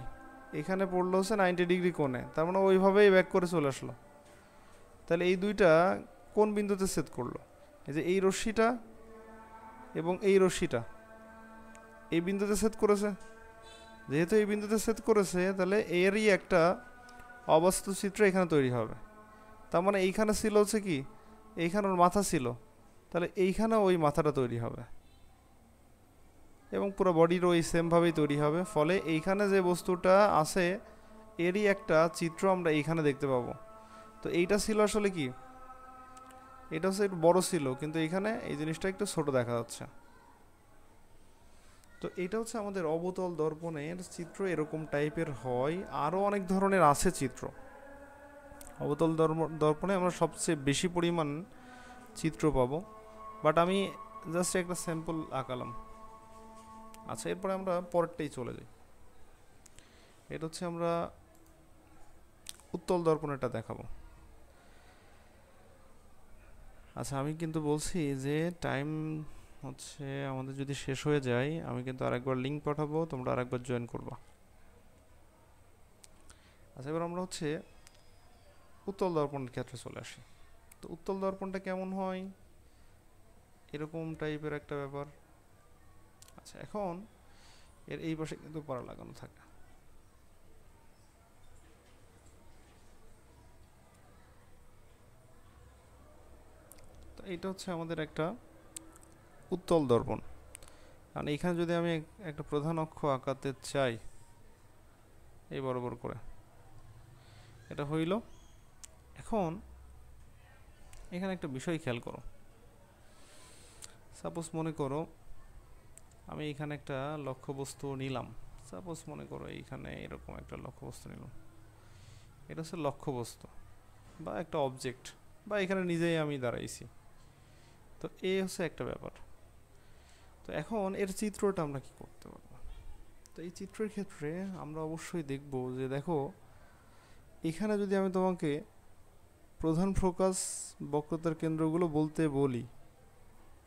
এখানে পড়লো হচ্ছে 90 ডিগ্রি কোণে, তার মানে ওইভাবেই ব্যাক করে চলে আসলো। তাহলে এই দুইটা কোন বিন্দুতে ছেদ করলো? এই যে এই রশ্মিটা এবং এই রশ্মিটা এই বিন্দুতে ছেদ করেছে। যেহেতু এই বিন্দুতে ছেদ করেছে, তাহলে এরই একটা অবাস্তু চিত্র এখানে তৈরি হবে। তার মানে এইখানে ছিল হচ্ছে কি, এইখানে ওর মাথা ছিল, তাহলে এইখানে ওই মাথাটা তৈরি হবে এবং পুরো বডির ওই সেমভাবেই তৈরি হবে। ফলে এইখানে যে বস্তুটা আছে এরই একটা চিত্র আমরা এইখানে দেখতে পাবো। তো এইটা ছিল আসলে কি, এটা হচ্ছে একটু বড় ছিল, কিন্তু এইখানে এই জিনিসটা একটু ছোট দেখা যাচ্ছে। তো এটা হচ্ছে আমাদের অবতল দর্পণের চিত্র, এরকম টাইপের হয়। আরও অনেক ধরনের আছে চিত্র। অবতল দর্পণে আমরা সবচেয়ে বেশি পরিমাণ চিত্র পাবো, বাট আমি জাস্ট একটা স্যাম্পল আঁকালাম। আচ্ছা, এরপরে আমরা পরেরটাই চলে যাই। এটা হচ্ছে আমরা উত্তল দর্পণেরটা দেখাবো। আচ্ছা, আমি কিন্তু বলছি যে টাইম হচ্ছে আমাদের যদি শেষ হয়ে যায়, আমি কিন্তু আরেকবার লিঙ্ক পাঠাবো, তোমরা আরেকবার জয়েন করবা। আচ্ছা, এবার আমরা হচ্ছে উত্তল দর্পণের ক্ষেত্রে চলে আসি। তো উত্তল দর্পণটা কেমন হয়? এরকম টাইপের একটা ব্যাপার। আচ্ছা, এখন এর এই পাশে কিন্তু পড়া লাগানো থাকে। তো এইটা হচ্ছে আমাদের একটা উত্তল দর্পণ। কারণ এইখানে যদি আমি একটা প্রধান অক্ষ আঁকাতে চাই এই বরাবর করে, এটা হইল। এখন এখানে একটা বিষয় খেয়াল করো। সাপোজ মনে করো আমি এখানে একটা লক্ষ্যবস্তু নিলাম। সাপোজ মনে করো এইখানে এরকম একটা লক্ষ্যবস্তু নিলাম। এটা হচ্ছে লক্ষ্যবস্তু বা একটা অবজেক্ট, বা এখানে নিজেই আমি দাঁড়াইছি। তো এই হচ্ছে একটা ব্যাপার। তো এখন এর চিত্রটা আমরা কি করতে পারবো? তো এই চিত্রের ক্ষেত্রে আমরা অবশ্যই দেখব যে দেখো, এখানে যদি আমি তোমাকে প্রধান ফোকাস বক্রতার কেন্দ্রগুলো বলতে বলি,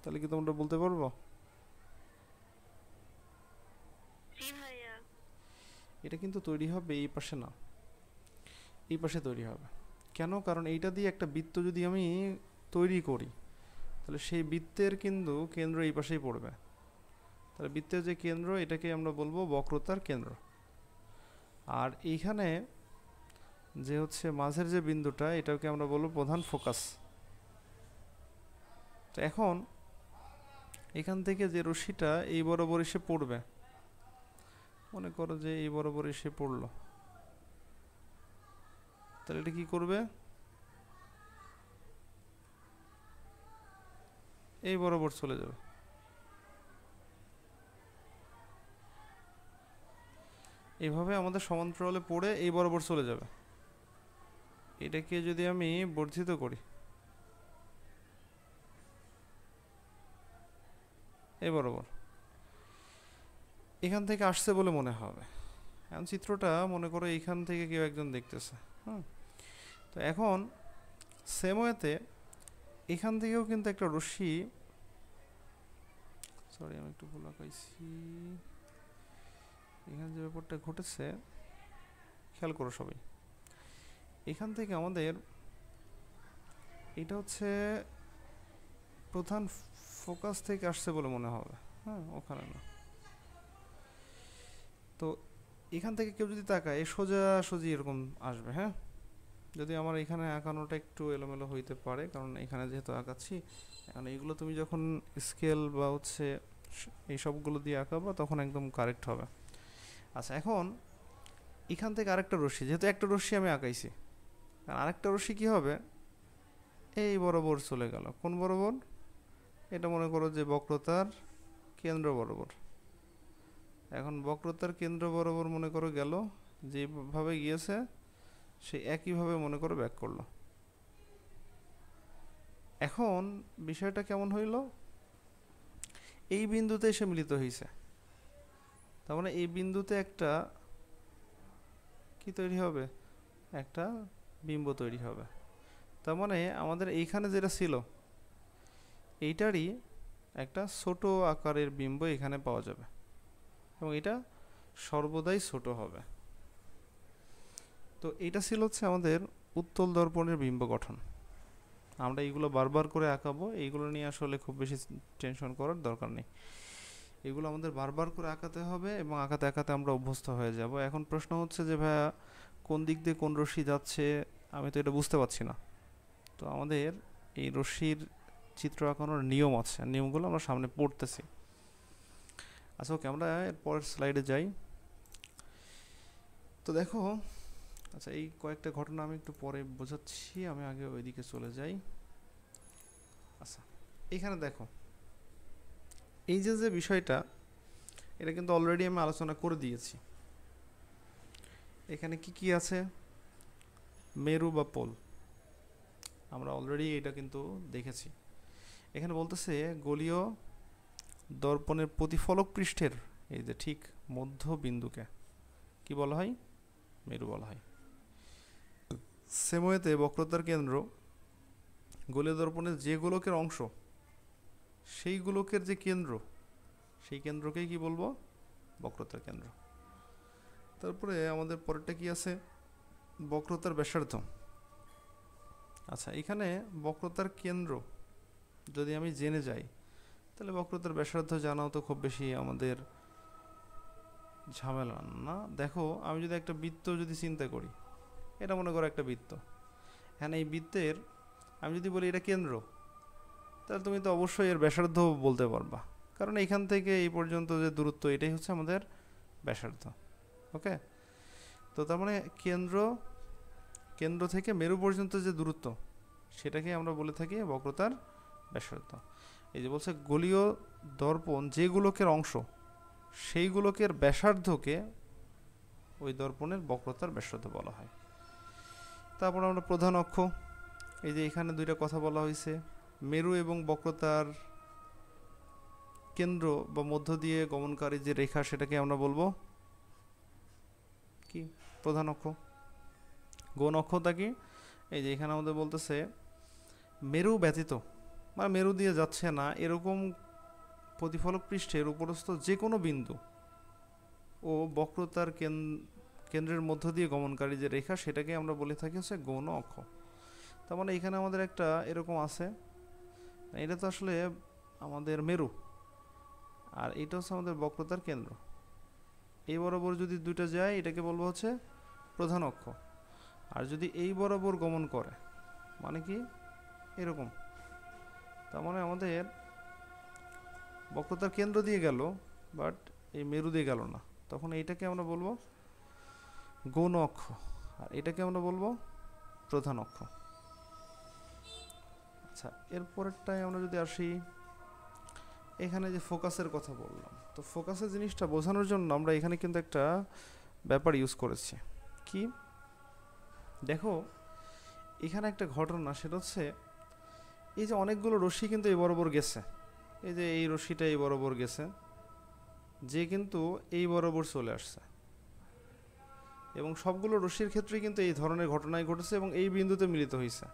তাহলে কি তোমরা বলতে পারবো? জি ভাইয়া। এটা কিন্তু তৈরি হবে এই পাশে না, এই পাশে তৈরি হবে। কেন? কারণ এইটা দিয়ে একটা বৃত্ত যদি আমি তৈরি করি, তাহলে সেই বৃত্তের কিন্তু কেন্দ্র এই পাশেই পড়বে। তাহলে বৃত্তের যে কেন্দ্র, এটাকে আমরা বলবো বক্রতার কেন্দ্র। আর এইখানে যে হচ্ছে মাঝের যে বিন্দুটা, এটাকে আমরা বলবো প্রধান ফোকাস। তো এখন এখান থেকে যে রশ্মিটা এই বরাবর এসে পড়বে, মনে করো যে এই বরাবর এসে পড়লো, তাহলে এটা কি করবে? এই বরাবর চলে যাবে। এইভাবে আমাদের সমান্তরালে পড়ে এই বরাবর চলে যাবে। এটাকে যদি আমি বর্ধিত করি, এই বরাবর এখান থেকে আসছে বলে মনে হবে। এখন চিত্রটা মনে করো এইখান থেকে কেউ একজন দেখতেছে। হুম, তো এখন সেম ওয়েতে এখান থেকেও কিন্তু একটা রশ্মি, সরি আমি একটু ভুল আঁকাইছি, এখানে যে ব্যাপারটা ঘটেছে খেয়াল করো সবাই। এখান থেকে আমাদের এটা হচ্ছে প্রধান ফোকাস থেকে আসছে বলে মনে হবে। হ্যাঁ, ওখানে না। তো এখান থেকে কেউ যদি তাকায় সোজাসুজি এরকম আসবে। হ্যাঁ, যদি আমার এখানে আঁকানোটা একটু এলোমেলো হইতে পারে, কারণ এখানে যেহেতু আঁকাচ্ছি, এখন এইগুলো তুমি যখন স্কেল বা হচ্ছে এই সবগুলো দিয়ে আঁকাবো তখন একদম কারেক্ট হবে। আচ্ছা, এখন এখান থেকে আরেকটা রশ্মি, যেহেতু একটা রশ্মি আমি আঁকাইছি, আর আরেকটা রশ্মি কী হবে? এই বরাবর চলে গেল। কোন বরাবর? এটা মনে করো যে বক্রতার কেন্দ্র বরাবর। এখন বক্রতার কেন্দ্র বরাবর মনে করো গেল, যেভাবে গিয়েছে সে একইভাবে মনে করো ব্যাক করলো। এখন বিষয়টা কেমন হইল? এই বিন্দুতে এসে মিলিত হয়েছে, তার মানে এই বিন্দুতে একটা কি তৈরি হবে? একটা বিম্ব তৈরি হবে। তার মানে আমাদের এইখানে যেটা ছিল এইটারই একটা ছোট আকারের বিম্ব এখানে পাওয়া যাবে, এবং এটা সর্বদাই ছোট হবে। তো এটা ছিল হচ্ছে আমাদের উত্তল দর্পণের বিম্ব গঠন। আমরা এইগুলো বারবার করে আঁকাবো, এইগুলো নিয়ে আসলে খুব বেশি টেনশন করার দরকার নেই। এগুলো আমাদের বারবার করে আঁকাতে হবে এবং আঁকাতে আঁকাতে আমরা অভ্যস্ত হয়ে যাব। এখন প্রশ্ন হচ্ছে যে ভাইয়া কোন দিক দিয়ে কোন রশ্মি যাচ্ছে, আমি তো এটা বুঝতে পারছি না। তো আমাদের এই রশ্মির চিত্র আঁকানোর নিয়ম আছে, নিয়মগুলো আমরা সামনে পড়তেছি। আচ্ছা, ওকে, আমরা পরের স্লাইডে যাই। তো দেখো, আচ্ছা এই কয়েকটা ঘটনা আমি একটু পরে বোঝাচ্ছি, আমি আগে ওইদিকে চলে যাই। আচ্ছা, এইখানে দেখো, এই যে বিষয়টা, এটা কিন্তু অলরেডি আমি আলোচনা করে দিয়েছি। এখানে কি কি আছে? মেরু বা পোল, আমরা অলরেডি এটা কিন্তু দেখেছি। এখানে বলতেছে গোলীয় দর্পণের প্রতিফলক পৃষ্ঠের এই যে ঠিক মধ্য বিন্দুকে কি বলা হয়? মেরু বলা হয়। সেময়েতে বক্রতার কেন্দ্র গোলীয় দর্পণের যে গোলকের অংশ, সেই গোলকের যে কেন্দ্র, সেই কেন্দ্রকেই কি বলবো? বক্রতার কেন্দ্র। তারপরে আমাদের পরেরটা কি আছে? বক্রতার ব্যাসার্ধ। আচ্ছা, এখানে বক্রতার কেন্দ্র যদি আমি জেনে যাই, তাহলে বক্রতার ব্যাসার্ধ জানাও তো খুব বেশি আমাদের ঝামেলা না। দেখো, আমি যদি একটা বৃত্ত যদি চিন্তা করি, এটা মনে করো একটা বৃত্ত। এখানে এই বৃত্তের আমি যদি বলি এটা কেন্দ্র, তাহলে তুমি তো অবশ্যই এর ব্যাসার্ধ বলতে পারবা, কারণ এইখান থেকে এই পর্যন্ত যে দূরত্ব, এটাই হচ্ছে আমাদের ব্যাসার্ধ। ওকে, তো তার মানে কেন্দ্র থেকে মেরু পর্যন্ত যে দূরত্ব, সেটাকে আমরা বলে থাকি বক্রতার ব্যাসার্ধ। এই যে বলছে গোলীয় দর্পণ যে গোলকের অংশ, সেই গোলকের ব্যাসার্ধকে ওই দর্পণের বক্রতার ব্যাসার্ধ বলা হয়। তারপর আমরা প্রধান অক্ষ, এই যে এখানে দুইটা কথা বলা হয়েছে, মেরু এবং বক্রতার কেন্দ্র বা মধ্য দিয়ে গমনকারী যে রেখা, সেটাকে আমরা বলবো কি? প্রধান অক্ষ। গৌণ অক্ষটা কি? এই যে এখানে আমাদের বলতেছে মেরু ব্যতীত, মানে মেরু দিয়ে যাচ্ছে না এরকম প্রতিফলক পৃষ্ঠের উপরস্থ যে কোনো বিন্দু ও বক্রতার কেন্দ্রের মধ্য দিয়ে গমনকারী যে রেখা সেটাকে আমরা বলে থাকি হচ্ছে গৌণ অক্ষ। তার মানে এখানে আমাদের একটা এরকম আছে, এটা তো আসলে আমাদের মেরু, আর এটা হচ্ছে আমাদের বক্রতার কেন্দ্র। এই বরাবর যদি দুইটা যায় এটাকে বলবো হচ্ছে প্রধান অক্ষ। আর যদি এই বরাবর গমন করে মানে কি এরকম, তার মানে আমাদের বক্রতার কেন্দ্র দিয়ে গেল বাট এই মেরু দিয়ে গেল না, তখন এইটাকে আমরা বলবো গৌণ অক্ষ, আর এটাকে আমরা বলবো প্রধান অক্ষ। আচ্ছা, এরপরেরটায় আমরা যদি আসি, এখানে যে ফোকাসের কথা বললাম, তো ফোকাসের জিনিসটা বোঝানোর জন্য আমরা এখানে কিন্তু একটা ব্যাপার ইউজ করেছি। কি দেখো, এখানে একটা ঘটনা, সেটা হচ্ছে এই যে অনেকগুলো রশ্মি কিন্তু এই বরাবর গেছে, এই যে এই রশ্মিটা এই বরাবর গেছে, যে কিন্তু এই বরাবর চলে আসছে, এবং সবগুলো রশ্মির ক্ষেত্রেই কিন্তু এই ধরনের ঘটনাই ঘটেছে এবং এই বিন্দুতে মিলিত হয়েছে।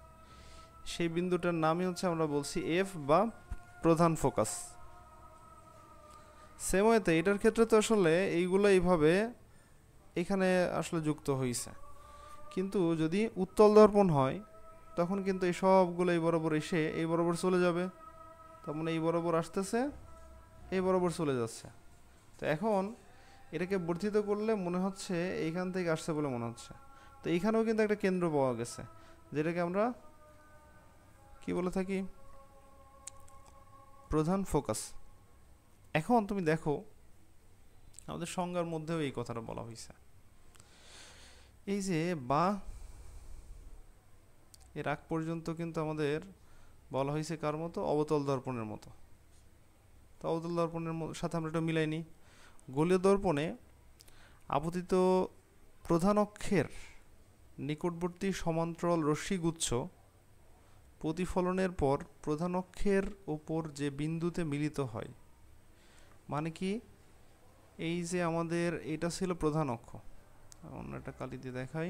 সেই বিন্দুটার নামই হচ্ছে আমরা বলছি এফ বা প্রধান ফোকাস। সেম ওয়েতে এটার ক্ষেত্রে তো আসলে এইগুলো এইভাবে এখানে আসলে যুক্ত হয়েছে, কিন্তু যদি উত্তল দর্পণ হয় তখন কিন্তু এই সবগুলো এই বরাবর এসে এই বরাবর চলে যাবে, তার মানে এই বরাবর আসতেছে এই বরাবর চলে যাচ্ছে। তো এখন এটাকে বর্ধিত করলে মনে হচ্ছে এইখান থেকে আসছে বলে মনে হচ্ছে। তো এইখানেও কিন্তু একটা কেন্দ্র পাওয়া গেছে, যেটাকে আমরা কি বলে থাকি প্রধান ফোকাস। এখন তুমি দেখো আমাদের সংজ্ঞার মধ্যেও এই কথাটা বলা হয়েছে, এই যে বা এর আগ পর্যন্ত কিন্তু আমাদের বলা হয়েছে কার মতো, অবতল দর্পণের মতো। তো অবতল দর্পণের সাথে আমরা এটা মিলাইনি। গোলীয় দর্পণে আপতিত প্রধান অক্ষের নিকটবর্তী সমান্তরাল রশ্মিগুচ্ছ প্রতিফলনের পর প্রধান অক্ষের ওপর যে বিন্দুতে মিলিত হয়, মানে কি এই যে আমাদের এটা ছিল প্রধান অক্ষ, অন্য একটা কালি দিয়ে দেখাই,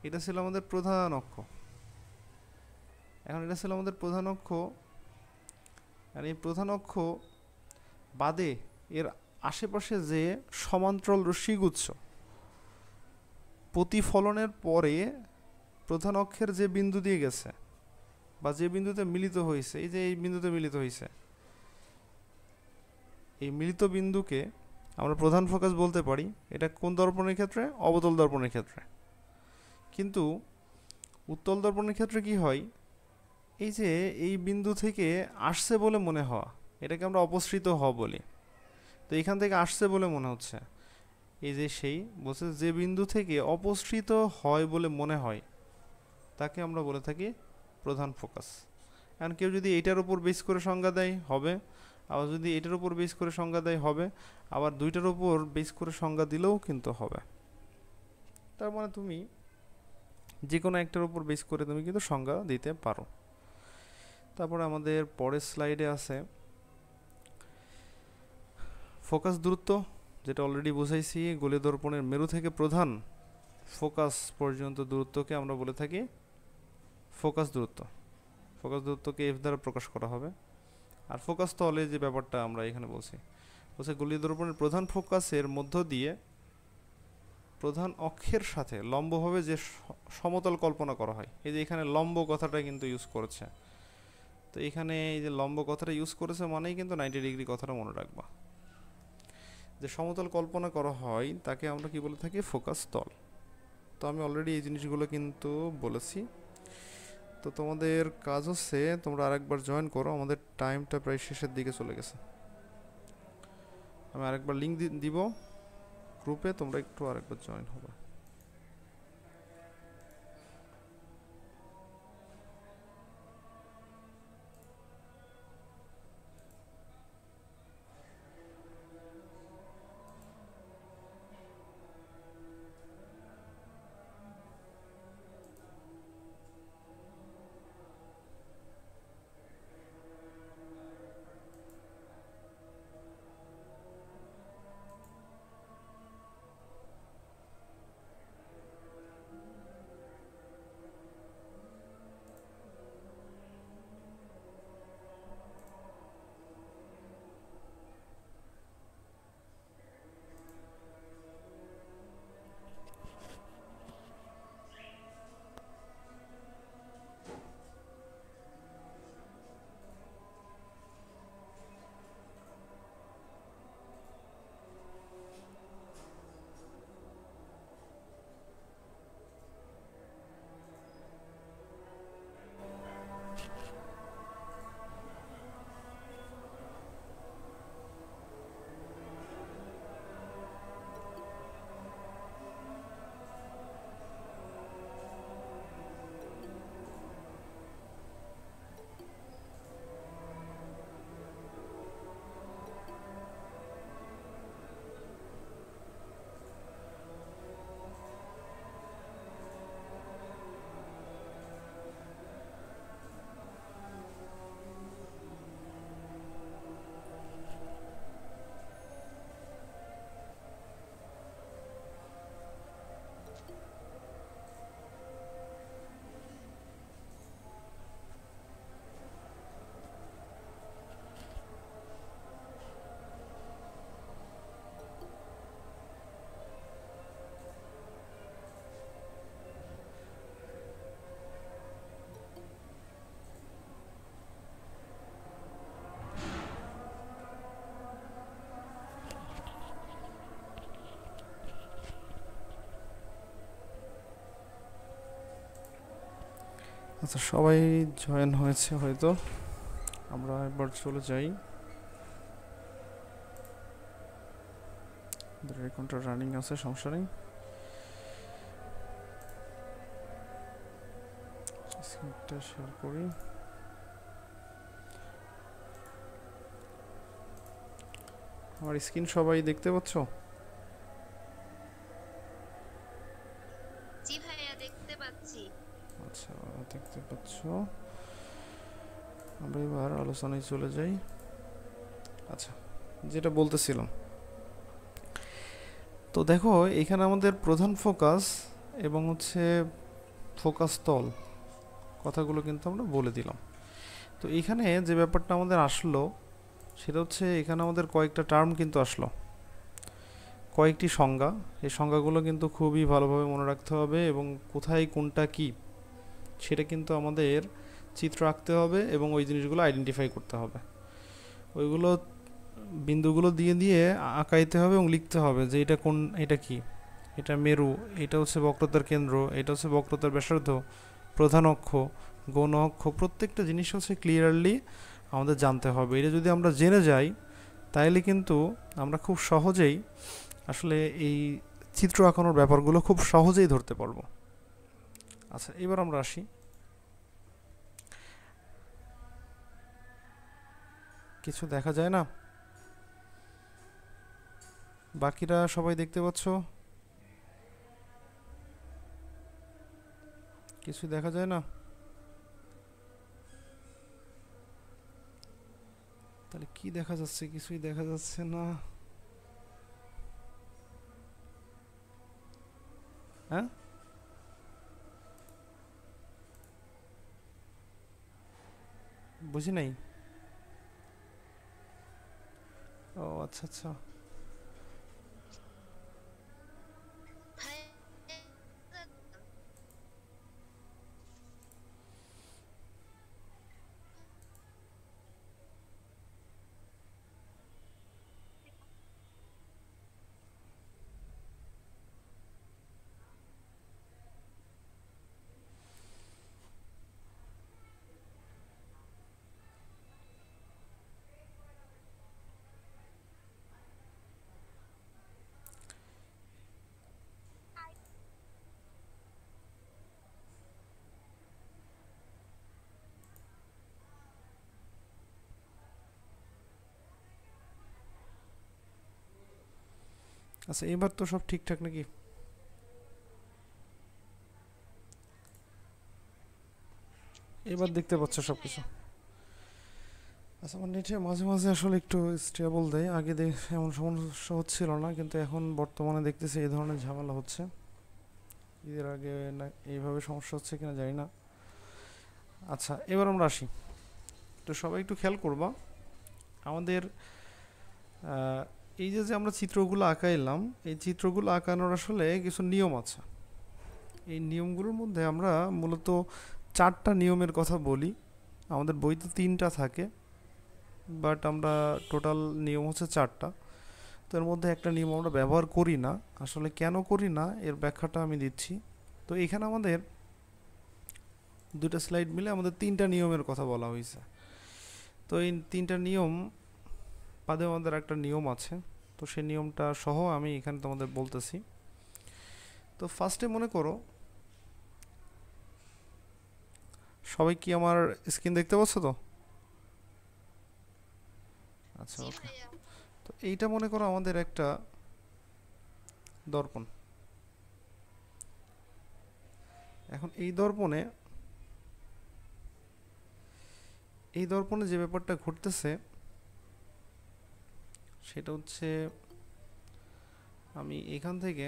এটা ছিল আমাদের প্রধান অক্ষ। এখন এটা ছিল আমাদের প্রধান অক্ষ, আর এই প্রধান অক্ষ বাদে এর আশেপাশে যে সমান্তরাল রশ্মিগুচ্ছ প্রতিফলনের পরে প্রধান অক্ষের যে বিন্দু দিয়ে গেছে বা যে বিন্দুতে মিলিত হয়েছে, এই যে এই বিন্দুতে মিলিত হয়েছে, এই মিলিত বিন্দুকে আমরা প্রধান ফোকাস বলতে পারি। এটা কোন দর্পণের ক্ষেত্রে? অবতল দর্পণের ক্ষেত্রে। কিন্তু উত্তল দর্পণের ক্ষেত্রে কি হয়, এই যে এই বিন্দু থেকে আসছে বলে মনে হওয়া, এটাকে আমরা অপসৃত হওয়া বলি। তো এখান থেকে আসছে বলে মনে হচ্ছে, এই যে সেই বলছে যে বিন্দু থেকে অপসৃত হয় বলে মনে হয় তাকে আমরা বলে থাকি প্রধান ফোকাস। এখন কেউ যদি এটার উপর বেস করে সংজ্ঞা দেয় হবে, আবার যদি এটার উপর বেস করে সংজ্ঞা দেয় হবে, আবার দুইটার উপর বেস করে সংজ্ঞা দিলেও কিন্তু হবে। তার মানে তুমি যে কোনো একটার উপর বেস করে তুমি কিন্তু সংজ্ঞা দিতে পারো। তারপরে আমাদের পরের স্লাইডে আছে ফোকাস দূরত্ব, যেটা অলরেডি বুঝাইছি। গোলীয় দর্পণের মেরু থেকে প্রধান ফোকাস পর্যন্ত দূরত্বকে আমরা বলে থাকি ফোকাস দূরত্ব। ফোকাস দূরত্বকে এফ দ্বারা প্রকাশ করা হবে। আর ফোকাস তলে যে ব্যাপারটা আমরা এখানে বলছি, গোলীয় দর্পণের প্রধান ফোকাসের মধ্য দিয়ে প্রধান অক্ষের সাথে লম্বভাবে যে সমতল কল্পনা করা হয়, এই যে এখানে লম্ব কথাটা কিন্তু ইউজ করেছে। তো এখানে এই যে লম্ব কথাটা ইউজ করেছে মানেই কিন্তু 90 ডিগ্রি কথাটা মনে রাখবা। যে সমতল কল্পনা করা হয় তাকে আমরা কি বলে থাকি ফোকাস তল। তো আমি অলরেডি এই জিনিসগুলো কিন্তু বলেছি। তো তোমাদের কাজ হচ্ছে তোমরা আরেকবার জয়েন করো, আমাদের টাইমটা প্রায় শেষের দিকে চলে গেছে। আমি আরেকবার লিঙ্ক দিব গ্রুপে, তোমরা একটু আরেকবার জয়েন হবে। আচ্ছা, সবাই জয়েন হয়েছে হয়তো, আমরা এবার চলে যাই। অ্যাকাউন্টটা রানিং আছে, সমস্যা নেই। স্ক্রিনটা শেয়ার করি। আমার স্ক্রিন সবাই দেখতে পাচ্ছ? জি ভাইয়া, দেখতে পাচ্ছি। আচ্ছা, দেখতে পাচ্ছ। আমরা এবার আলোচনায় চলে যাই। আচ্ছা, যেটা বলতেছিলাম, তো দেখো এখানে আমাদের প্রধান ফোকাস এবং হচ্ছে ফোকাস তল কথাগুলো কিন্তু আমরা বলে দিলাম। তো এখানে যে ব্যাপারটা আমাদের আসলো সেটা হচ্ছে এখানে আমাদের কয়েকটা টার্ম কিন্তু আসলো, কয়েকটি সংজ্ঞা। এই সংজ্ঞাগুলো কিন্তু খুবই ভালোভাবে মনে রাখতে হবে এবং কোথায় কোনটা কি সেটা কিন্তু আমাদের চিত্র আঁকতে হবে এবং ওই জিনিসগুলো আইডেন্টিফাই করতে হবে। ওইগুলো বিন্দুগুলো দিয়ে দিয়ে আঁকাইতে হবে এবং লিখতে হবে যে এটা কোন, এটা কি, এটা মেরু, এটা হচ্ছে বক্রতার কেন্দ্র, এটা হচ্ছে বক্রতার ব্যাসার্ধ, প্রধান অক্ষ, গৌণ অক্ষ, প্রত্যেকটা জিনিস হচ্ছে ক্লিয়ারলি আমাদের জানতে হবে। এটা যদি আমরা জেনে যাই তাহলে কিন্তু আমরা খুব সহজেই আসলে এই চিত্র আঁকানোর ব্যাপারগুলো খুব সহজেই ধরতে পারবো। আচ্ছা, এবার আমরা আসি। কিছু দেখা যায় না? বাকিরা সবাই দেখতে পাচ্ছ? কিছু দেখা যায় না? তাহলে কি দেখা যাচ্ছে? কিছুই দেখা যাচ্ছে না। হ্যাঁ, বুঝি নাই। ও আচ্ছা আচ্ছা। আচ্ছা, এবার তো সব ঠিকঠাক নাকি? এবার দেখতে পাচ্ছ জি সব কিছু? ভাইয়া। আচ্ছা, আমার নেটে মাঝে মাঝে আসলে একটু স্টেবল দেয়, আগে এমন সমস্যা হচ্ছিল না, কিন্তু এখন বর্তমানে দেখতেছি এই ধরনের ঝামেলা হচ্ছে। এর আগে না এইভাবে সমস্যা হচ্ছে কিনা জানি না। আচ্ছা, এবার আমরা আসি। তো সবাই একটু খেয়াল করবা, আমাদের আহ, এই যে যে আমরা চিত্রগুলো আঁকাইলাম, এই চিত্রগুলো আঁকানোর আসলে কিছু নিয়ম আছে। এই নিয়মগুলোর মধ্যে আমরা মূলত 4টা নিয়মের কথা বলি। আমাদের বইতে 3টা থাকে, বাট আমরা টোটাল নিয়ম হচ্ছে 4টা। তো এর মধ্যে একটা নিয়ম আমরা ব্যবহার করি না। আসলে কেন করি না এর ব্যাখ্যাটা আমি দিচ্ছি। তো এখানে আমাদের 2টা স্লাইড মিলে আমাদের 3টা নিয়মের কথা বলা হয়েছে। তো এই 3টা নিয়ম বাদে আমাদের একটা নিয়ম আছে, তো সেই নিয়মটা সহ আমি এখানে তোমাদের বলতেছি। তো ফার্স্টে মনে করো, সবাই কি আমার স্ক্রিন দেখতে পাচ্ছ তো? আচ্ছা, জি ওকে। ভাইয়া। তো এইটা মনে করো আমাদের একটা দর্পণ। এখন এই দর্পণে যে ব্যাপারটা ঘটতেছে সেটা হচ্ছে, আমি এখান থেকে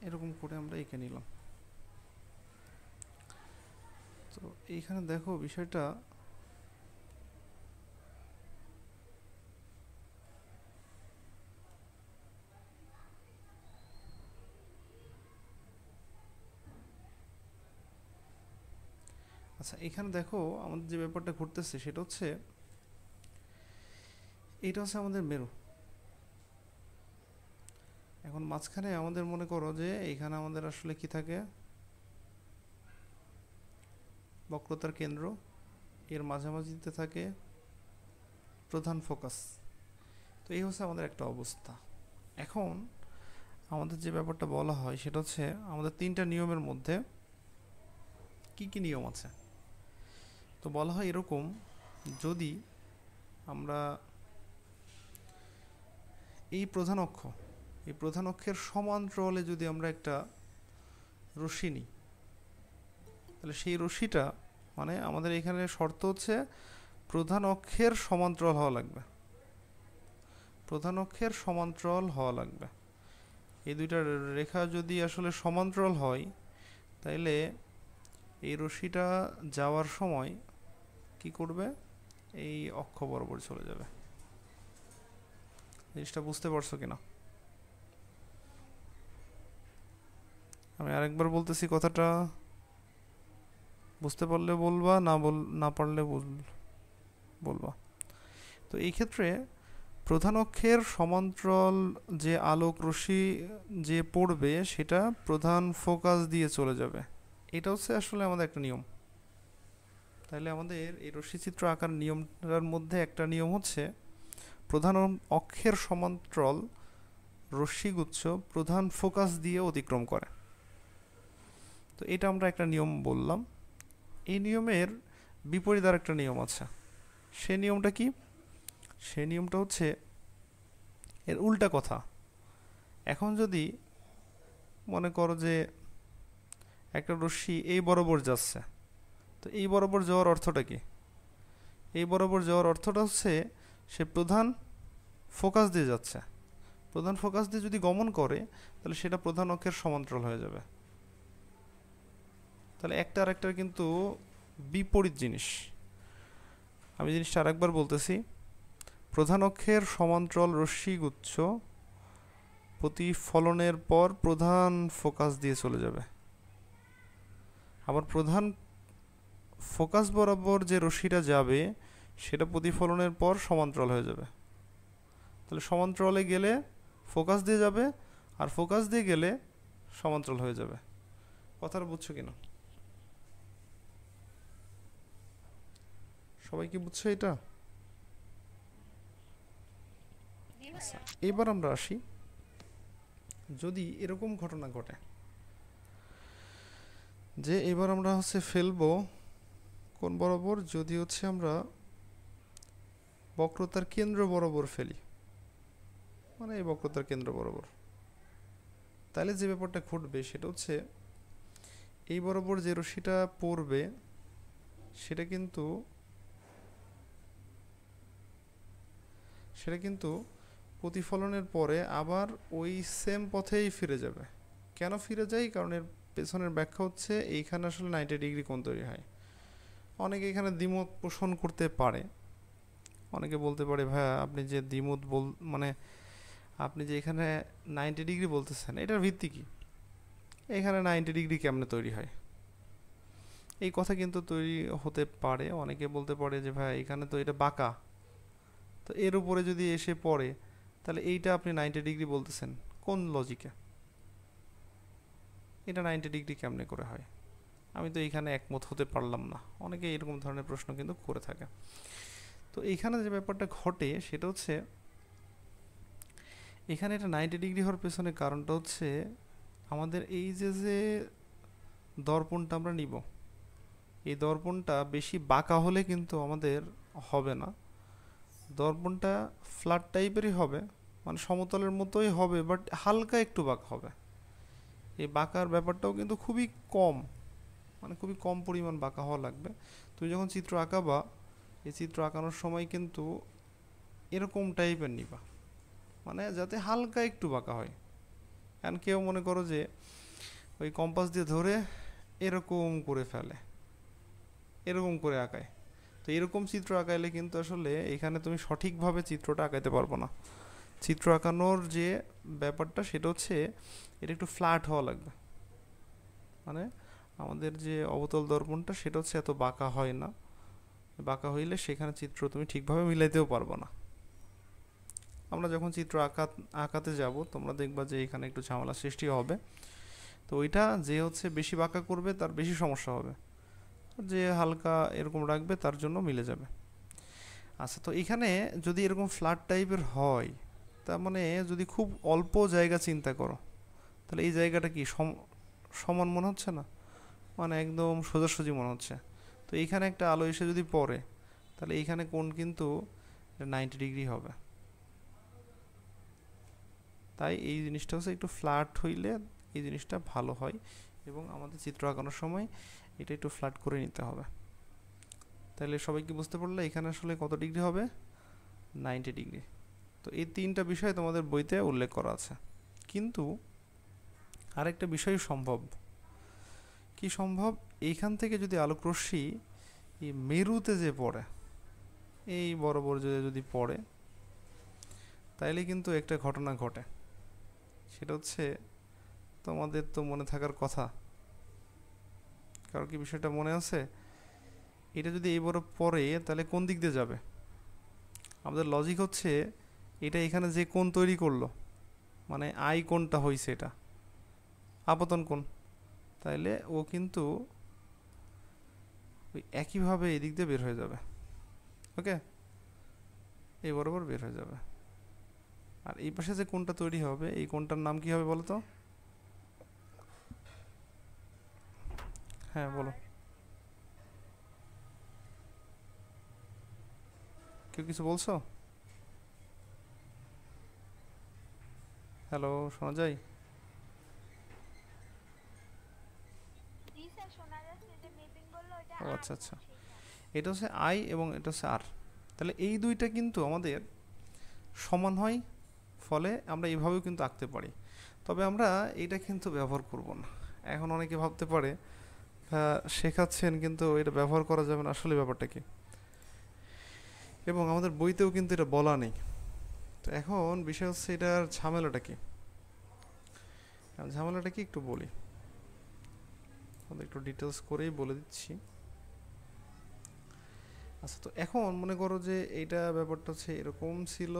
এরকম করে আমরা এঁকে নিলাম। তো এইখানে দেখো বিষয়টা, আচ্ছা এখানে দেখো আমাদের যে ব্যাপারটা ঘটতেছে সেটা হচ্ছে, এটা হচ্ছে আমাদের মেরু। এখন মাঝখানে আমাদের মনে করো যে এখানে আমাদের আসলে কি থাকে, বক্রতার কেন্দ্র, এর মাঝামাঝিতে থাকে প্রধান ফোকাস। তো এই হচ্ছে আমাদের একটা অবস্থা। এখন আমাদের যে ব্যাপারটা বলা হয় সেটা হচ্ছে আমাদের 3টা নিয়মের মধ্যে কি কি নিয়ম আছে। তো বলা হয় এরকম, যদি আমরা এই প্রধান অক্ষের সমান্তরালে যদি আমরা একটা রশ্মি নিই, তাহলে সেই রশ্মিটা মানে আমাদের এখানে শর্ত হচ্ছে প্রধান অক্ষের সমান্তরাল হওয়া লাগবে, প্রধান অক্ষের সমান্তরাল হওয়া লাগবে। এই দুইটা রেখা যদি আসলে সমান্তরাল হয় তাইলে এই রশ্মিটা যাওয়ার সময় কি করবে, এই অক্ষ বরাবর চলে যাবে। জিনিসটা বুঝতে পারছো কিনা? আমি আরেকবার বলতেছি কথাটা, বুঝতে পারলে বলবা, না পারলে বলবা। তো এই ক্ষেত্রে প্রধান অক্ষের সমান্তরাল যে আলোক রশ্মি যে পড়বে সেটা প্রধান ফোকাস দিয়ে চলে যাবে। এটা হচ্ছে আসলে আমাদের একটা নিয়ম। তাহলে আমাদের এই রশ্মিচিত্র আঁকার নিয়মটার মধ্যে একটা নিয়ম হচ্ছে প্রধান অক্ষের সমান্তরাল রশ্মিগুচ্ছ প্রধান ফোকাস দিয়ে অতিক্রম করে। তো এটা আমরা একটা নিয়ম বললাম। এই নিয়মের বিপরীত আর একটা নিয়ম আছে। সে নিয়মটা কি? সে নিয়মটা হচ্ছে এর উল্টা কথা। এখন যদি মনে করো যে একটা রশ্মি এই বরাবর যাচ্ছে, তো এই বরাবর যাওয়ার অর্থটা কি? এই বরাবর যাওয়ার অর্থটা হচ্ছে সে প্রধান ফোকাস দিয়ে যাচ্ছে। প্রধান ফোকাস দিয়ে যদি গমন করে তাহলে সেটা প্রধান অক্ষের সমান্তরাল হয়ে যাবে। তাহলে একটা আর একটার কিন্তু বিপরীত জিনিস। আমি জিনিসটা আরেকবার বলতেছি, প্রধান অক্ষের সমান্তরাল রশ্মিগুচ্ছ প্রতিফলনের পর প্রধান ফোকাস দিয়ে চলে যাবে। আবার প্রধান ফোকাস বরাবর যে রশ্মিটা যাবে সেটা প্রতিফলনের পর সমান্তরাল হয়ে যাবে। তাহলে সমান্তরালে গেলে ফোকাস দিয়ে যাবে, আর ফোকাস দিয়ে গেলে সমান্তরাল হয়ে যাবে। কথাটা বুঝছো কিনা? সবাই কি বুঝছো এটা? আচ্ছা, এবার আমরা আসি, যদি এরকম ঘটনা ঘটে যে এবার আমরা হচ্ছে ফেলবো কোন বরাবর, যদি হচ্ছে আমরা বক্রতার কেন্দ্র বরাবর ফেলি, মানে এই বক্রতার কেন্দ্র বরাবর, তাহলে যে ব্যাপারটা ঘটবে সেটা হচ্ছে এই বরাবর যে রশ্মিটা পড়বে সেটা কিন্তু প্রতিফলনের পরে আবার ওই সেম পথেই ফিরে যাবে। কেন ফিরে যায়? কারণ এর পেছনের ব্যাখ্যা হচ্ছে এইখানে আসলে 90 ডিগ্রি কোণ তৈরি হয়। অনেকে এখানে দ্বিমত পোষণ করতে পারে। অনেকে বলতে পারে ভাইয়া আপনি যে দ্বিমত মানে আপনি যে এখানে 90 ডিগ্রি বলতেছেন এটার ভিত্তি কি? এখানে 90 ডিগ্রি কেমনে তৈরি হয়? এই কথা কিন্তু তৈরি হতে পারে। অনেকে বলতে পারে যে ভাই এখানে তো এটা বাঁকা, তো এর উপরে যদি এসে পড়ে তাহলে এইটা আপনি 90 ডিগ্রি বলতেছেন কোন লজিকে? এটা 90 ডিগ্রি কেমনে করে হয়? আমি তো এইখানে একমত হতে পারলাম না। অনেকে এরকম ধরনের প্রশ্ন কিন্তু করে থাকে। তো এইখানে যে ব্যাপারটা ঘটে সেটা হচ্ছে এখানে এটা 90 ডিগ্রি হওয়ার পেছনে কারণটা হচ্ছে আমাদের এই যে দর্পণটা আমরা নিব, এই দর্পণটা বেশি বাঁকা হলে কিন্তু আমাদের হবে না। দর্পণটা ফ্ল্যাট টাইপেরই হবে, মানে সমতলের মতোই হবে, বাট হালকা একটু বাঁকা হবে। এই বাঁকার ব্যাপারটাও কিন্তু খুবই কম, মানে খুবই কম পরিমাণ বাঁকা হওয়া লাগবে। তুমি যখন চিত্র আঁকাবা, এই চিত্র আঁকানোর সময় কিন্তু এরকম টাইপের নিবা, মানে যাতে হালকা একটু বাঁকা হয়। কারণ কেউ মনে করো যে ওই কম্পাস দিয়ে ধরে এরকম করে ফেলে, এরকম করে আঁকায়। তো এরকম চিত্র আঁকাইলে কিন্তু আসলে এখানে তুমি সঠিকভাবে চিত্রটা আঁকাইতে পারবো না। চিত্র আঁকানোর যে ব্যাপারটা সেটা হচ্ছে এটা একটু ফ্ল্যাট হওয়া লাগবে। মানে আমাদের যে অবতল দর্পণটা সেটা হচ্ছে এত বাঁকা হয় না, বাঁকা হইলে সেখানে চিত্র তুমি ঠিকভাবে মিলাইতেও পারবো না। আমরা যখন চিত্র আঁকাতে যাব তোমরা দেখবা যে এখানে একটু ঝামেলা সৃষ্টি হবে। তো ওইটা যে হচ্ছে বেশি বাঁকা করবে তার বেশি সমস্যা হবে, যে হালকা এরকম রাখবে তার জন্য মিলে যাবে। আচ্ছা, তো এখানে যদি এরকম ফ্ল্যাট টাইপের হয়, তার মানে যদি খুব অল্প জায়গা চিন্তা করো, তাহলে এই জায়গাটা কি সমান মনে হচ্ছে না, মানে একদম সোজাসুজি মনে হচ্ছে। তো এইখানে একটা আলো এসে যদি পড়ে, তাহলে এইখানে কোণ কিন্তু 90 ডিগ্রি হবে। তাই এই জিনিসটা হচ্ছে একটু ফ্ল্যাট হইলে এই জিনিসটা ভালো হয়, এবং আমাদের চিত্র আঁকানোর সময় এটা একটু ফ্ল্যাট করে নিতে হবে। তাহলে সবাই কি বুঝতে পারলে এখানে আসলে কত ডিগ্রি হবে? 90 ডিগ্রি। তো এই তিনটা বিষয় তোমাদের বইতে উল্লেখ করা আছে। কিন্তু আরেকটা বিষয় সম্ভব। কি সম্ভব? এইখান থেকে যদি আলোকরশ্মি এই মেরুতে যে পড়ে, এই বরাবর যদি পড়ে, তাইলে কিন্তু একটা ঘটনা ঘটে। সেটা হচ্ছে, তোমাদের তো মনে থাকার কথা, কারণ কি বিষয়টা মনে আছে? এটা যদি এই বরাবর পড়ে তাহলে কোন দিক দিয়ে যাবে? আমাদের লজিক হচ্ছে এটা এখানে যে কোণ তৈরি করলো, মানে আই কোণটা হয়েছে, এটা আপতন কোণ, তাইলে ও কিন্তু ওই একইভাবে এদিক দিয়ে বের হয়ে যাবে। ওকে, এই বরাবর বের হয়ে যাবে। আর এই পাশে যে কোণটা তৈরি হবে, এই কোণটার নাম কি হবে বলো তো? হ্যাঁ বলো, কেউ কিছু বলছো? হ্যালো, শোনা যায়? জি স্যার, শোনা যাচ্ছে যে মেপিং বললো ওটা ও আর আচ্ছা আচ্ছা, সেইটা। এটা হচ্ছে আই এবং এটা হচ্ছে আর। তাহলে এই দুইটা কিন্তু আমাদের সমান হয়, ফলে আমরা এইভাবেও কিন্তু আঁকতে পারি। তবে আমরা এটা কিন্তু ব্যবহার করব না। এখন অনেকে ভাবতে পারে শেখাচ্ছেন কিন্তু এটা ব্যবহার করা যাবে না, আসলে ব্যাপারটা কি? এবং আমাদের বইতেও কিন্তু এটা বলা নেই। তো এখন বিষয় হচ্ছে এটার ঝামেলাটা কি? ঝামেলাটা কি একটু বলি, আমাদের একটু ডিটেলস করেই বলে দিচ্ছি। আচ্ছা, তো এখন মনে করো যে এইটা ব্যাপারটা হচ্ছে এরকম ছিল।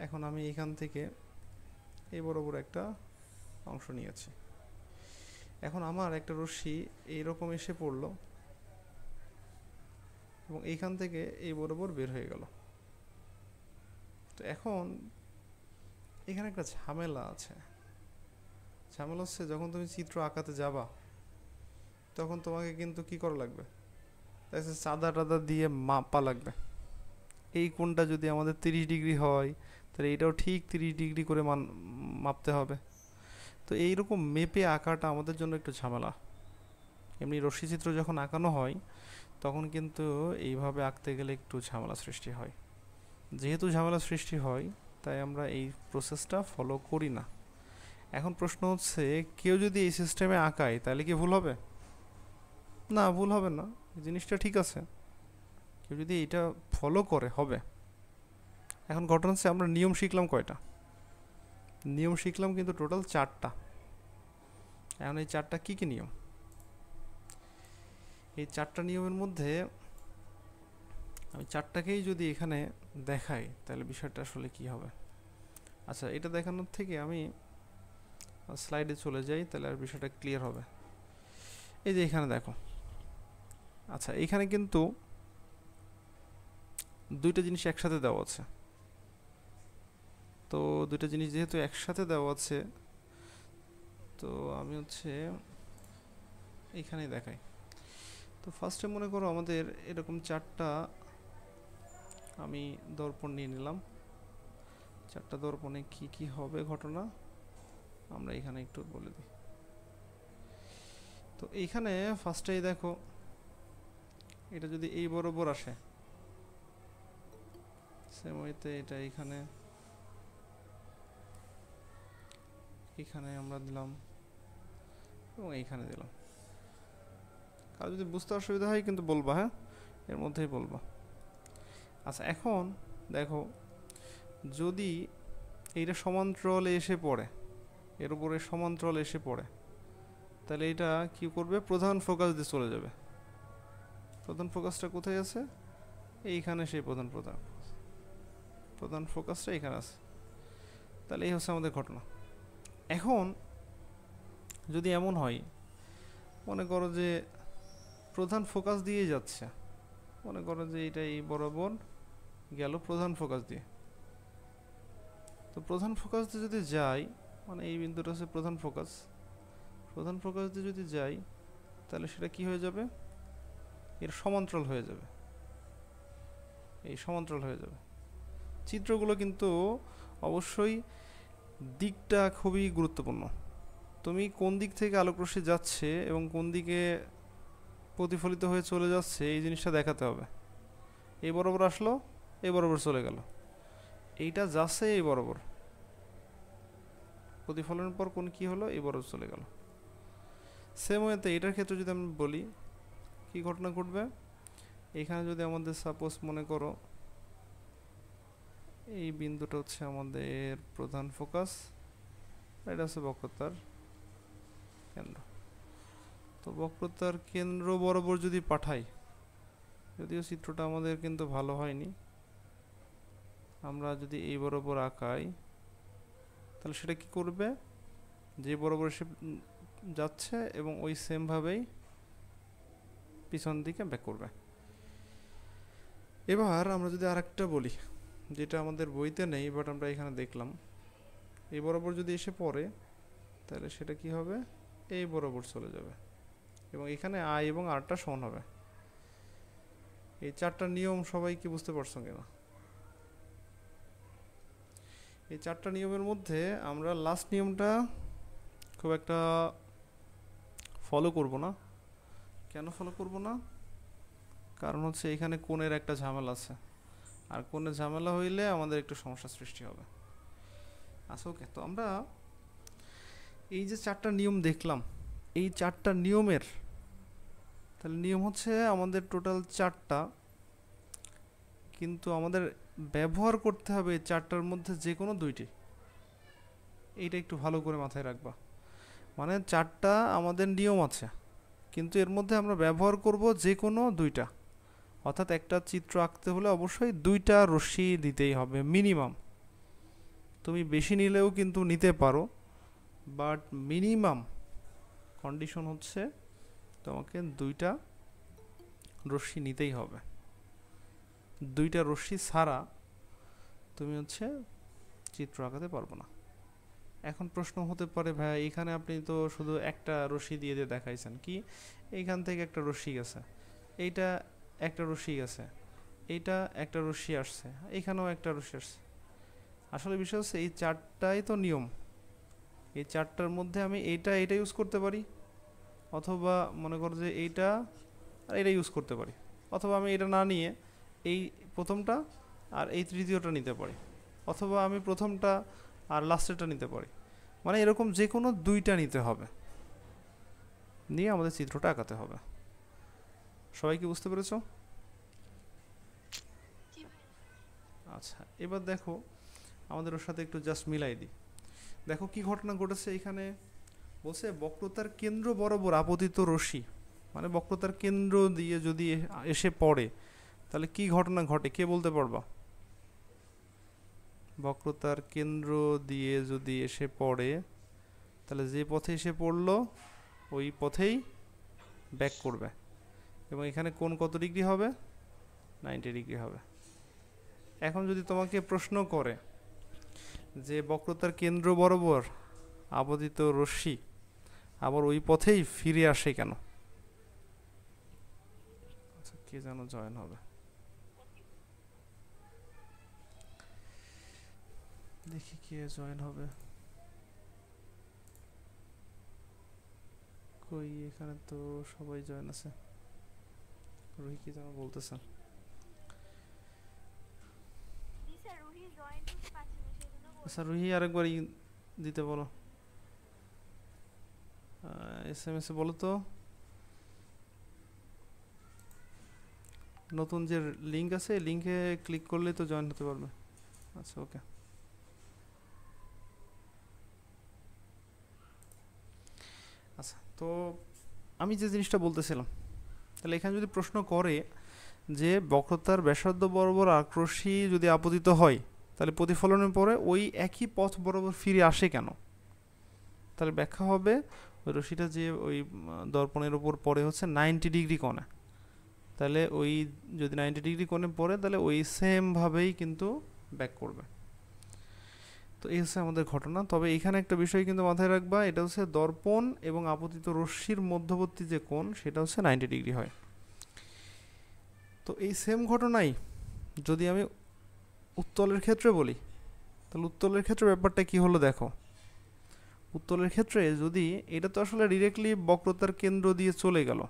এখন আমি এখান থেকে এই বরাবর একটা অংশ নিয়েছি। এখন আমার একটা রশ্মি এইরকম এসে পড়লো এবং এইখান থেকে এই বরাবর বের হয়ে গেল। তো এখন এখানে একটা ঝামেলা আছে। ঝামেলা হচ্ছে, যখন তুমি চিত্র আঁকাতে যাবা তখন তোমাকে কিন্তু কি করা লাগবে? তাই চাঁদা টাদা দিয়ে মাপা লাগবে। এই কোণটা যদি আমাদের 30 ডিগ্রি হয়, তাহলে এটাও ঠিক 30 ডিগ্রি করে মাপতে হবে। তো এইরকম মেপে আঁকাটা আমাদের জন্য একটু ঝামেলা। এমনি রশ্মিচিত্র যখন আঁকানো হয় তখন কিন্তু এইভাবে আঁকতে গেলে একটু ঝামেলা সৃষ্টি হয়। যেহেতু ঝামেলা সৃষ্টি হয়, তাই আমরা এই প্রসেসটা ফলো করি না। এখন প্রশ্ন হচ্ছে, কেউ যদি এই সিস্টেমে আঁকায় তাহলে কি ভুল হবে? না, ভুল হবে না, জিনিসটা ঠিক আছে। কেউ যদি এটা ফলো করে হবে। এখন ঘটনা হচ্ছে, আমরা নিয়ম শিখলাম কয়টা? নিয়ম শিখলাম কিন্তু টোটাল 4টা। এখন এই 4টা কী কী নিয়ম? এই 4টা নিয়মের মধ্যে আমি 4টাকেই যদি এখানে দেখাই তাহলে বিষয়টা আসলে কি হবে? আচ্ছা, এটা দেখানোর থেকে আমি স্লাইডে চলে যাই, তাহলে আর বিষয়টা ক্লিয়ার হবে। এই যে এখানে দেখো, আচ্ছা এখানে কিন্তু দুইটা জিনিস একসাথে দেওয়া আছে। তো দুইটা জিনিস যেহেতু একসাথে দেওয়া আছে, তো আমি হচ্ছে এইখানেই দেখাই। তো ফার্স্টে মনে করো আমাদের এরকম 4টা আমি দর্পণ নিয়ে নিলাম। 4টা দর্পণে কি কি হবে ঘটনা আমরা এখানে একটু বলে দিই। তো এইখানে ফার্স্টেই দেখো, এটা যদি এই বরাবর আসে, সেম ওয়েতে এটা এখানে এখানে আমরা দিলাম এবং এইখানে দিলাম। কারো যদি বুঝতে অসুবিধা হয় কিন্তু বলবা, হ্যাঁ, এর মধ্যেই বলবা। আচ্ছা, এখন দেখো, যদি এইটা সমান্তরালে এসে পড়ে, এর উপরে সমান্তরাল এসে পড়ে, তাহলে এটা কি করবে? প্রধান ফোকাস দিয়ে চলে যাবে। প্রধান ফোকাসটা কোথায় আছে? এইখানে সেই প্রধান। প্রধান ফোকাসটা এখানে আছে। তাহলে এই হচ্ছে আমাদের ঘটনা। এখন যদি এমন হয়, মনে করো যে প্রধান ফোকাস দিয়ে যাচ্ছে, মনে করো যে এটা এই বরাবর গেল প্রধান ফোকাস দিয়ে। তো প্রধান ফোকাস দিয়ে যদি যাই, মানে এই বিন্দুটা হচ্ছে প্রধান ফোকাস, প্রধান ফোকাস দিয়ে যদি যাই তাহলে সেটা কি হয়ে যাবে, এর সমান্তরাল হয়ে যাবে, এই সমান্তরাল হয়ে যাবে। চিত্রগুলো কিন্তু অবশ্যই দিকটা খুবই গুরুত্বপূর্ণ। তুমি কোন দিক থেকে আলোকরশ্মি যাচ্ছে এবং কোন দিকে প্রতিফলিত হয়ে চলে যাচ্ছে এই জিনিসটা দেখাতে হবে। এই বরাবর আসলো, এই বরাবর চলে গেল, এইটা যাচ্ছে এই বরাবর, প্রতিফলনের পর কোন কি হলো, এই বরাবর চলে গেল। সেম ওয়েতে এটার ক্ষেত্রে যদি আমি বলি কি ঘটনা ঘটবে, এখানে যদি আমাদের সাপোজ মনে করো এই বিন্দুটা হচ্ছে আমাদের প্রধান ফোকাস, এটা হচ্ছে বক্রতার কেন্দ্র। তো বক্রতার কেন্দ্র বরাবর যদি পাঠাই, যদিও চিত্রটা আমাদের কিন্তু ভালো হয়নি, আমরা যদি এই বরাবর আঁকাই তাহলে সেটা কি করবে, যে বরাবর সে যাচ্ছে এবং ওই সেমভাবেই পিছন দিকে ব্যাক করবে। এবার আমরা যদি আরেকটা বলি, যেটা আমাদের বইতে নেই বাট আমরা এখানে দেখলাম, এই বরাবর যদি এসে পড়ে তাহলে সেটা কি হবে, এই বরাবর চলে যাবে এবং এখানে আই এবং আরটা সমান হবে। এই চারটা নিয়ম সবাই কি বুঝতে পারছো কিনা? এই চারটা নিয়মের মধ্যে আমরা লাস্ট নিয়মটা খুব একটা ফলো করব না। কেন ফলো করব না? কারণ হচ্ছে এখানে কোণের একটা ঝামেলা আছে, আর কোণের ঝামেলা হইলে আমাদের একটু সমস্যা সৃষ্টি হবে। আচ্ছা ওকে, তো আমরা এই যে চারটা নিয়ম দেখলাম, এই চারটা নিয়মের, তাহলে নিয়ম হচ্ছে আমাদের টোটাল চারটা, কিন্তু আমাদের ব্যবহার করতে হবে এই চারটার মধ্যে যে কোনো দুইটি। এইটা একটু ভালো করে মাথায় রাখবা। মানে চারটা আমাদের নিয়ম আছে, কিন্তু এর মধ্যে আমরা ব্যবহার করব যে কোনো দুইটা। অর্থাৎ একটা চিত্র আঁকতে হলে অবশ্যই দুইটা রশ্মি দিতেই হবে মিনিমাম। তুমি বেশি নিলেও কিন্তু নিতে পারো, বাট মিনিমাম কন্ডিশন হচ্ছে তোমাকে দুইটা রশ্মি নিতেই হবে। দুইটা রশ্মি ছাড়া তুমি হচ্ছে চিত্র আঁকাতে পারবো না। এখন প্রশ্ন হতে পারে, ভাই এখানে আপনি তো শুধু একটা রশ্মি দিয়ে দিয়ে দেখাইছেন, কি এইখান থেকে একটা রশ্মি গেছে, এইটা একটা রশ্মি গেছে, এইটা একটা রশ্মি আসছে, এইখানেও একটা রশ্মি আসছে। আসলে বিষয় হচ্ছে এই চারটাই তো নিয়ম। এই চারটার মধ্যে আমি এইটা ইউজ করতে পারি, অথবা মনে করো যে এইটা আর এটা ইউজ করতে পারি, অথবা আমি এটা না নিয়ে এই প্রথমটা আর এই তৃতীয়টা নিতে পারি, অথবা আমি প্রথমটা আর লাস্টেরটা নিতে পারি। মানে এরকম যে কোনো দুইটা নিতে হবে, নিয়ে আমাদের চিত্রটা আঁকাতে হবে। সবাই কি বুঝতে পেরেছো? আচ্ছা, এবার দেখো আমাদের ওর সাথে একটু জাস্ট মিলাই দিই। দেখো কি ঘটনা ঘটেছে এখানে। বলছে বক্রতার কেন্দ্র বরাবর আপতিত রশ্মি, মানে বক্রতার কেন্দ্র দিয়ে যদি এসে পড়ে তাহলে কি ঘটনা ঘটে, কে বলতে পারবা? বক্রতার কেন্দ্র দিয়ে যদি এসে পড়ে তাহলে যে পথে এসে পড়লো ওই পথেই ব্যাক করবে, এবং এখানে কোণ কত ডিগ্রি হবে? 90 ডিগ্রি হবে। এখন যদি তোমাকে প্রশ্ন করে যে বক্রতার কেন্দ্র বরাবর আপতিত রশ্মি আবার ওই পথেই ফিরে আসে কেন? আচ্ছা, কে যেন জয়েন হবে, দেখি কে জয়েন হবে। কই, এখানে তো সবাই জয়েন আছে। রুহি কি যেন বলতেছে। আচ্ছা রুহি আরেকবার দিতে বলো, SMS এ বলো তো, নতুন যে লিংক আছে লিংকে ক্লিক করলে তো জয়েন হতে পারবে। আচ্ছা ওকে, আচ্ছা তো আমি যে জিনিসটা বলতেছিলাম, তাহলে এখানে যদি প্রশ্ন করে যে বক্রতার ব্যাসার্ধ বরাবর আলোকরশ্মি যদি আপতিত হয় তাহলে প্রতিফলনের পরে ওই একই পথ বরাবর ফিরে আসে কেন? তাহলে ব্যাখ্যা হবে ওই রশ্মিটা যে ওই দর্পণের উপর পড়ে হচ্ছে 90 ডিগ্রি কোণে, তাহলে ওই যদি 90 ডিগ্রি কোণে পড়ে তাহলে ওই সেম ভাবেই কিন্তু ব্যাক করবে। তো এই হচ্ছে আমাদের ঘটনা। তবে এখানে একটা বিষয় কিন্তু মাথায় রাখবা, এটা হচ্ছে দর্পণ এবং আপতিত রশ্মির মধ্যবর্তী যে কোণ সেটা হচ্ছে 90 ডিগ্রি হয়। তো এই সেম ঘটনাই যদি আমি উত্তলের ক্ষেত্রে বলি, তাহলে উত্তলের ক্ষেত্রে ব্যাপারটা কি হলো দেখো। উত্তলের ক্ষেত্রে যদি এটা তো আসলে ডিরেক্টলি বক্রতার কেন্দ্র দিয়ে চলে গেল,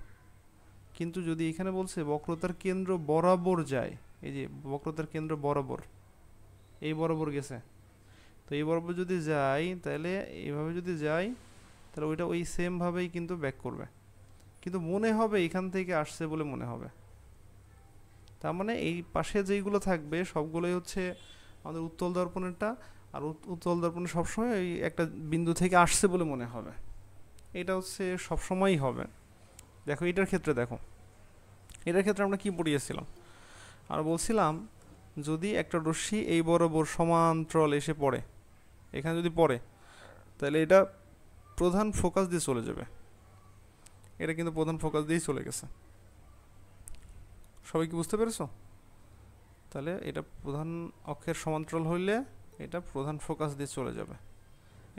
কিন্তু যদি এখানে বলছে বক্রতার কেন্দ্র বরাবর যায়, এই যে বক্রতার কেন্দ্র বরাবর, এই বরাবর গেছে, তো এই বরাবর যদি যাই তাহলে এইভাবে যদি যাই তাহলে ওইটা ওই সেম ভাবেই কিন্তু ব্যাক করবে, কিন্তু মনে হবে এখান থেকে আসছে বলে মনে হবে। তার মানে এই পাশে যেইগুলো থাকবে সবগুলোই হচ্ছে আমাদের উত্তল দর্পণেরটা, আর উত্তল দর্পণে সবসময় ওই একটা বিন্দু থেকে আসছে বলে মনে হবে, এটা হচ্ছে সবসময়ই হবে। দেখো এটার ক্ষেত্রে দেখো, এটার ক্ষেত্রে আমরা কি পড়িয়েছিলাম, আর বলছিলাম যদি একটা রশ্মি এই বরাবর সমান্তরাল এসে পড়ে, এখানে যদি পড়ে তাহলে এটা প্রধান ফোকাস দিয়ে চলে যাবে, এটা কিন্তু প্রধান ফোকাস দিয়েই চলে গেছে। সবাই কি বুঝতে পেরেছো? তাহলে এটা প্রধান অক্ষের সমান্তরাল হইলে এটা প্রধান ফোকাস দিয়ে চলে যাবে,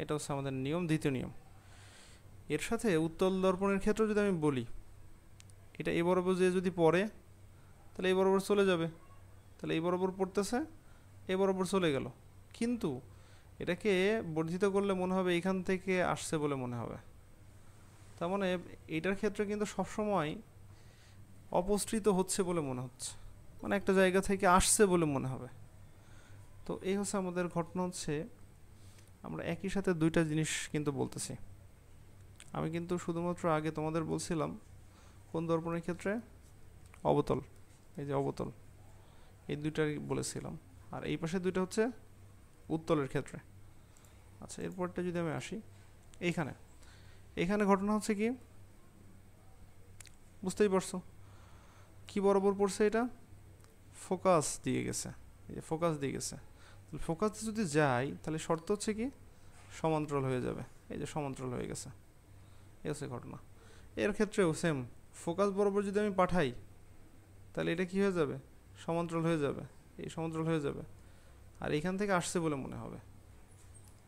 এটা হচ্ছে আমাদের নিয়ম, দ্বিতীয় নিয়ম। এর সাথে উত্তল দর্পণের ক্ষেত্রে যদি আমি বলি, এটা এই বরাবর যে যদি পড়ে তাহলে এই বরাবর চলে যাবে, তাহলে এই বরাবর পড়তেছে, এই বরাবর চলে গেল, কিন্তু এটাকে বর্ধিত করলে মনে হবে এখান থেকে আসছে বলে মনে হবে। তার মানে এটার ক্ষেত্রে কিন্তু সবসময় অপসৃত হচ্ছে বলে মনে হচ্ছে, মানে একটা জায়গা থেকে আসছে বলে মনে হবে। তো এই হচ্ছে আমাদের ঘটনা, হচ্ছে আমরা একই সাথে দুইটা জিনিস কিন্তু বলতেছি। আমি কিন্তু শুধুমাত্র আগে তোমাদের বলছিলাম কোন দর্পণের ক্ষেত্রে, অবতল, এই যে অবতল, এই দুইটাই বলেছিলাম, আর এই পাশে দুইটা হচ্ছে উত্তলের ক্ষেত্রে। আচ্ছা, এরপরটা যদি আমি আসি এইখানে, এখানে ঘটনা হচ্ছে কি বুঝতেই পারছো, কি বরাবর পড়ছে, এটা ফোকাস দিয়ে গেছে, এই যে ফোকাস দিয়ে গেছে, ফোকাস যদি যাই তাহলে শর্ত হচ্ছে কি সমান্তরাল হয়ে যাবে, এই যে সমান্তরাল হয়ে গেছে, এই হচ্ছে ঘটনা। এর ক্ষেত্রেও সেম, ফোকাস বরাবর যদি আমি পাঠাই তাহলে এটা কি হয়ে যাবে, সমান্তরাল হয়ে যাবে, এই সমান্তরাল হয়ে যাবে, আর এখান থেকে আসছে বলে মনে হবে,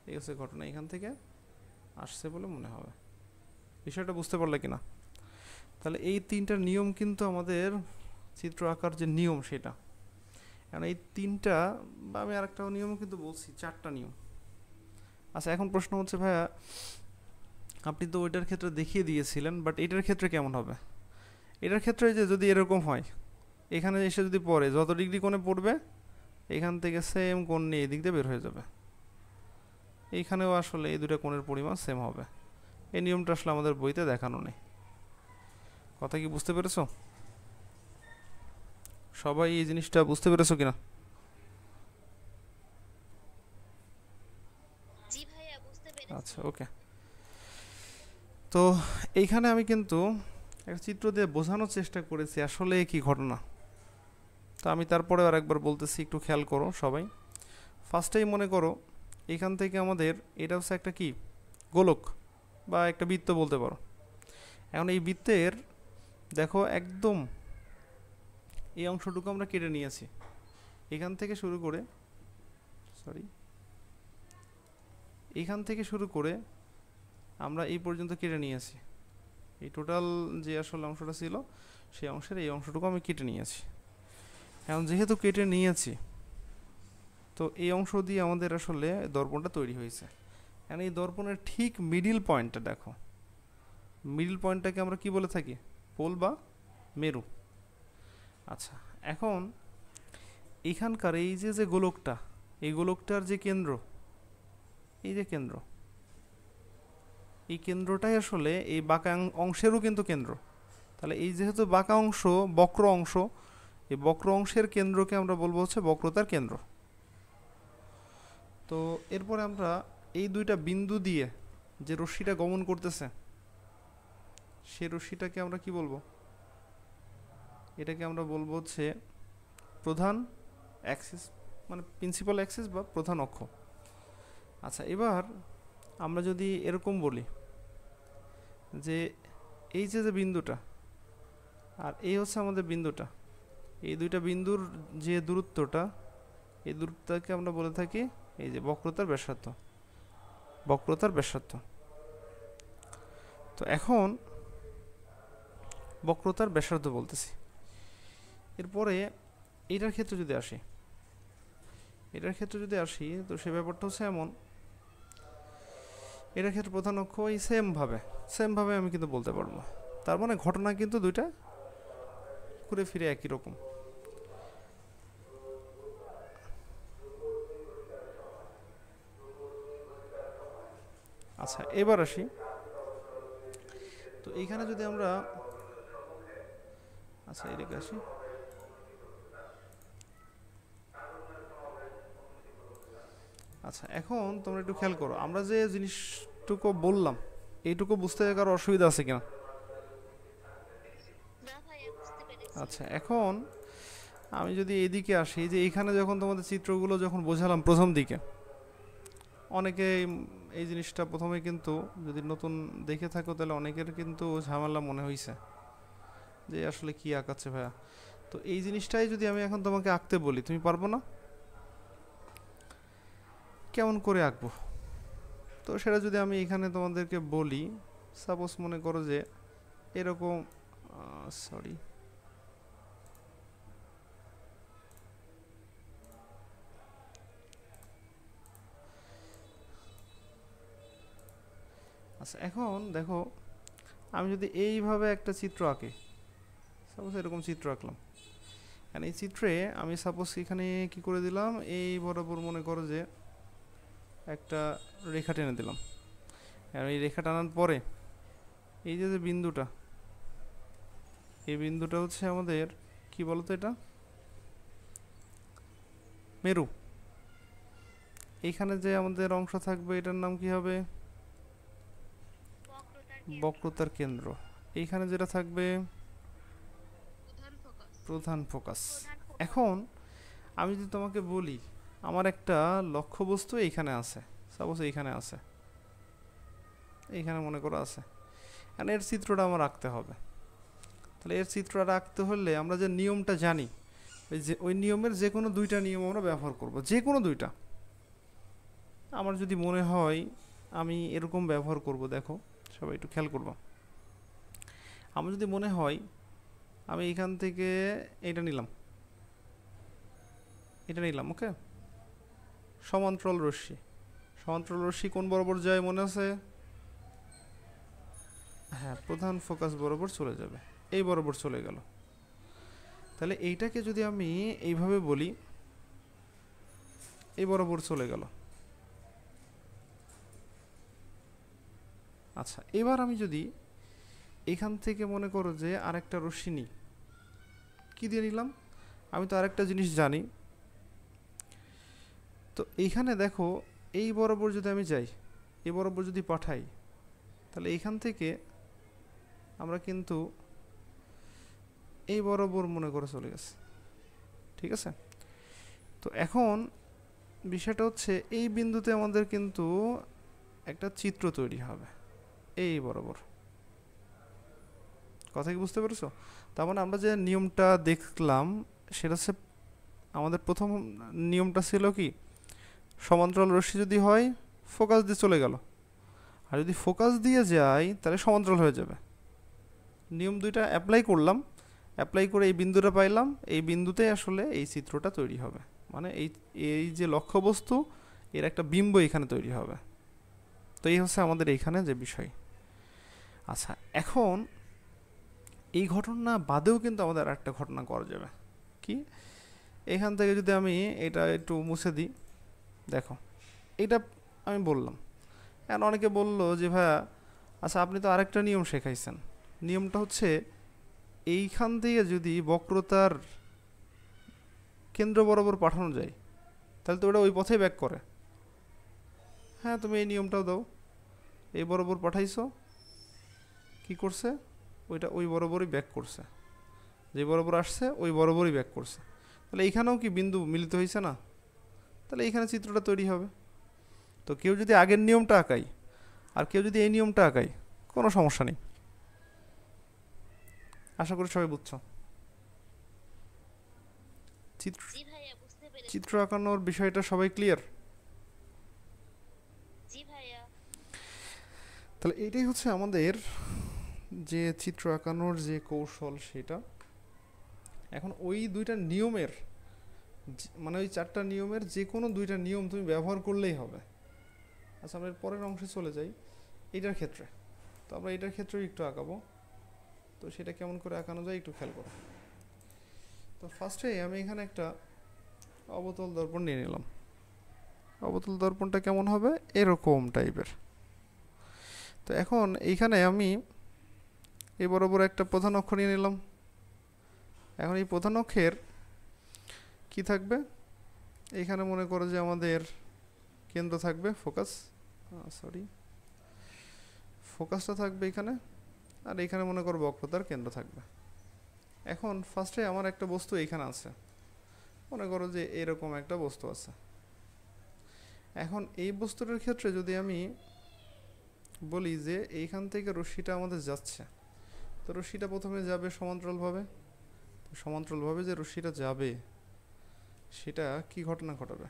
এই হচ্ছে ঘটনা, এখান থেকে আসছে বলে মনে হবে। বিষয়টা বুঝতে পারলে কিনা? তাহলে এই তিনটা নিয়ম কিন্তু আমাদের চিত্র আঁকার যে নিয়ম সেটা, কারণ এই তিনটা, বা আমি আরেকটা নিয়মও কিন্তু বলছি, চারটা নিয়ম। আচ্ছা, এখন প্রশ্ন হচ্ছে ভাইয়া আপনি তো ওইটার ক্ষেত্রে দেখিয়ে দিয়েছিলেন, বাট এটার ক্ষেত্রে কেমন হবে? এটার ক্ষেত্রে যে যদি এরকম হয়, এখানে এসে যদি পড়ে, যত ডিগ্রি কোণে পড়বে এখান থেকে সেম কোণ নিয়ে এদিক দিয়ে বের হয়ে যাবে, এইখানেও আসলে এই দুটো কোণের পরিমাণ সেম হবে। এই নিয়মটা আসলে আমাদের বইতে দেখানো নেই। কথা কি বুঝতে পেরেছো? সবাই এই জিনিসটা বুঝতে পেরেছো কিনা? জি ভাইয়া, বুঝতে পেরেছি। আচ্ছা, ওকে। তো এইখানে আমি কিন্তু একটা চিত্র দিয়ে বোঝানোর চেষ্টা করেছি আসলে কি ঘটনা। তো আমি তারপরে আর একবার বলতেছি, একটু খেয়াল করো সবাই। ফার্স্টেই মনে করো এখান থেকে আমাদের এটা হচ্ছে একটা কি গোলক বা একটা বৃত্ত বলতে পারো। এখন এই বৃত্তের দেখো একদম এই অংশটুকু আমরা কেটে নিয়েছি, এখান থেকে শুরু করে, সরি, এখান থেকে শুরু করে আমরা এই পর্যন্ত কেটে নিয়েছি, এই টোটাল যে আসলে অংশটা ছিল সেই অংশের এই অংশটুকু আমি কেটে নিয়েছি। এখন যেহেতু কেটে নিয়েছি, তো এই অংশ দিয়ে আমাদের আসলে দর্পণটা তৈরি হয়েছে। এখন এই দর্পণের ঠিক মিডিল পয়েন্টটা দেখো, মিডিল পয়েন্টটাকে আমরা কি বলে থাকি, পোল বা মেরু। আচ্ছা, এখন এখানকার এই যে গোলকটা, এই গোলকটার যে কেন্দ্র, এই যে কেন্দ্র, এই কেন্দ্রটাই আসলে এই বাঁকা অংশেরও কিন্তু কেন্দ্র। তাহলে এই যেহেতু বাঁকা অংশ, বক্র অংশ, এই বক্র অংশের কেন্দ্রকে আমরা বলবো হচ্ছে বক্রতার কেন্দ্র। তো এরপরে আমরা এই দুইটা বিন্দু দিয়ে যে রশ্মিটা গমন করতেছে, সেই রশ্মিটাকে আমরা কি বলবো, এটাকে আমরা বলবো হচ্ছে প্রধান অ্যাক্সিস মানে প্রিন্সিপাল অ্যাক্সিস বা প্রধান অক্ষ। আচ্ছা, এবার আমরা যদি এরকম বলি যে এই যে বিন্দুটা আর এই হচ্ছে আমাদের বিন্দুটা, এই দুইটা বিন্দুর যে দূরত্বটা, এই দূরত্বটাকে আমরা বলে থাকি এই যে বক্রতার ব্যাসার্ধ, বক্রতার ব্যাসার্ধ। তো এখন বক্রতার ব্যাসার্ধ বলতেছি। এরপরে এটার ক্ষেত্রে যদি আসি, তো সে ব্যাপারটা হচ্ছে এমন, এটার ক্ষেত্রে প্রধান অক্ষ এই সেমভাবে আমি কিন্তু বলতে পারবো। তার মানে ঘটনা কিন্তু দুইটা ঘুরে ফিরে একই রকম। আচ্ছা, এবার আসি, তো এইখানে যদি আমরা, আচ্ছা এদিকে আসি, আচ্ছা এখন তোমরা একটু খেয়াল করো, আমরা যে জিনিসটুকু বললাম এইটুকু বুঝতে কারো অসুবিধা আছে কিনা? না ভাইয়া, বুঝতে পেরেছি। আচ্ছা, এখন আমি যদি এদিকে আসি, যে এইখানে যখন তোমাদের চিত্রগুলো যখন বোঝালাম প্রথম দিকে, অনেকে এই জিনিসটা প্রথমে কিন্তু যদি নতুন দেখে থাকো তাহলে অনেকের কিন্তু ঝামেলা মনে হয়েছে যে আসলে কি আঁকাচ্ছে ভাইয়া। তো এই জিনিসটাই যদি আমি এখন তোমাকে আঁকতে বলি, তুমি পারবো না? কেমন করে আঁকবো? তো সেটা যদি আমি এখানে তোমাদেরকে বলি, সাপোজ মনে করো যে এরকম, সরি, আচ্ছা এখন দেখো, আমি যদি এইভাবে একটা চিত্র আঁকি, সাপোজ এরকম চিত্র আঁকলাম, আর এই চিত্রে আমি সাপোজ এখানে কি করে দিলাম, এই বরাবর মনে করো যে একটা রেখা টেনে দিলাম। আর এই রেখা টানার পরে এই যে বিন্দুটা, এই বিন্দুটা হচ্ছে আমাদের কি বলতো, এটা মেরু। এইখানে যে আমাদের অংশ থাকবে এটার নাম কি হবে? বক্রতার কেন্দ্র। এইখানে যেটা থাকবে প্রধান ফোকাস। এখন আমি যদি তোমাকে বলি আমার একটা লক্ষ্যবস্তু এইখানে আছে, সাপোজ এইখানে আছে, এইখানে মনে করো আছে, আর এর চিত্রটা আমার আঁকতে হবে। তাহলে এর চিত্রটা আঁকতে হলে আমরা যে নিয়মটা জানি, ওই নিয়মের যে কোনো দুইটা নিয়ম আমরা ব্যবহার করব, যে কোনো দুইটা। আমার যদি মনে হয় আমি এরকম ব্যবহার করব, দেখো সবাই একটু খেয়াল করবো, আমার যদি মনে হয় আমি এখান থেকে এটা নিলাম, ওকে, সমান্তরাল রশ্মি কোন বরাবর যায় মনে আছে? হ্যাঁ, প্রধান ফোকাস বরাবর চলে যাবে, এই বরাবর চলে গেল। তাহলে এইটাকে যদি আমি এইভাবে বলি, এই বরাবর চলে গেল। আচ্ছা, এবার আমি যদি এখান থেকে মনে করো যে আরেকটা রশ্মি নিই, কি দিয়ে নিলাম? আমি তো আরেকটা জিনিস জানি, তো এইখানে দেখো এই বরাবর যদি আমি যাই, এই বরাবর যদি পাঠাই, তাহলে এইখান থেকে আমরা কিন্তু এই বরাবর মনে করে চলে গেছে, ঠিক আছে? তো এখন বিষয়টা হচ্ছে এই বিন্দুতে আমাদের কিন্তু একটা চিত্র তৈরি হবে এই বরাবর। কথা কি বুঝতে পেরেছো? তার মানে আমরা যে নিয়মটা দেখলাম সেটা হচ্ছে, আমাদের প্রথম নিয়মটা ছিল কি, সমান্তরাল রশ্মি যদি হয় ফোকাস দিয়ে চলে গেল, আর যদি ফোকাস দিয়ে যায় তাহলে সমান্তরাল হয়ে যাবে। নিয়ম দুইটা অ্যাপ্লাই করলাম, অ্যাপ্লাই করে এই বিন্দুটা পাইলাম, এই বিন্দুতে আসলে এই চিত্রটা তৈরি হবে, মানে এই যে লক্ষ্যবস্তু এর একটা বিম্ব এখানে তৈরি হবে। তো এই হচ্ছে আমাদের এইখানে যে বিষয়। আচ্ছা, এখন এই ঘটনা বাদেও কিন্তু আমাদের আরেকটা ঘটনা করা যাবে। কি? এখান থেকে যদি আমি এটা একটু মুছে দিই, দেখো এটা আমি বললাম, আর অনেকে বলল যে ভাইয়া আচ্ছা আপনি তো আরেকটা নিয়ম শেখাইছেন, নিয়মটা হচ্ছে এইখান থেকে যদি বক্রতার কেন্দ্র বরাবর পাঠানো যায় তাহলে তো ওটা ওই পথেই ব্যাক করে। হ্যাঁ, তুমি এই নিয়মটাও দাও, এই বরাবর পাঠাইছো, কি করছে, ওইটা ওই বরাবরই ব্যাক করছে, যে বরাবর আসছে ওই বরাবরই ব্যাক করছে। তাহলে এইখানেও কি বিন্দু মিলিত হয়েছে না? তাহলে এইখানে চিত্রটা তৈরি হবে। তো কেউ যদি আগের নিয়মটা আঁকায় আর কেউ যদি এই নিয়মটা আঁকায়, কোনো সমস্যা নেই। আশা করি সবাই বুঝছো। চিত্র জি ভাইয়া বুঝতে পেরেছি। চিত্র আঁকানোর বিষয়টা সবাই ক্লিয়ার? জি ভাইয়া। তাহলে এইটাই হচ্ছে আমাদের যে চিত্র আঁকানোর যে কৌশল সেটা। এখন ওই দুইটা নিয়মের মানে ওই 4টা নিয়মের যে কোনো 2টা নিয়ম তুমি ব্যবহার করলেই হবে। আচ্ছা, আমরা এর পরের অংশে চলে যাই, এইটার ক্ষেত্রে। তো আমরা এটার ক্ষেত্রেও একটু আঁকাবো। তো সেটা কেমন করে আঁকানো যায় একটু খেয়াল করো। তো ফার্স্টে আমি এখানে একটা অবতল দর্পণ নিয়ে নিলাম। অবতল দর্পণটা কেমন হবে? এরকম টাইপের। তো এখন এইখানে আমি এই বরাবর একটা প্রধান অক্ষ নিয়ে নিলাম। এখন এই প্রধান অক্ষের কি থাকবে? এইখানে মনে করো যে আমাদের কেন্দ্র থাকবে, ফোকাসটা থাকবে এখানে, আর এইখানে মনে করো বক্রতার কেন্দ্র থাকবে। এখন ফার্স্টে আমার একটা বস্তু এইখানে আছে, মনে করো যে এরকম একটা বস্তু আছে। এখন এই বস্তুটার ক্ষেত্রে যদি আমি বলি যে এইখান থেকে রশ্মিটা আমাদের যাচ্ছে, তো রশ্মিটা প্রথমে যাবে সমান্তরালভাবে। সমান্তরালভাবে যে রশ্মিটা যাবে সেটা কি ঘটনা ঘটাবে?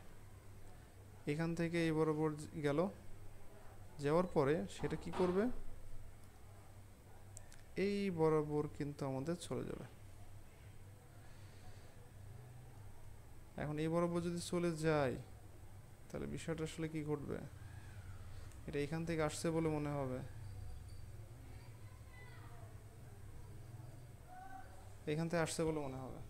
এখান থেকে এই বরাবর গেল, যাওয়ার পরে সেটা কি করবে? এই বরাবর কিন্তু আমাদের চলে যাবে। এখন এই বরাবর যদি চলে যায় তাহলে বিষয়টা আসলে কি ঘটবে? এটা এখান থেকে আসছে বলে মনে হবে, এখান থেকে আসছে বলে মনে হবে।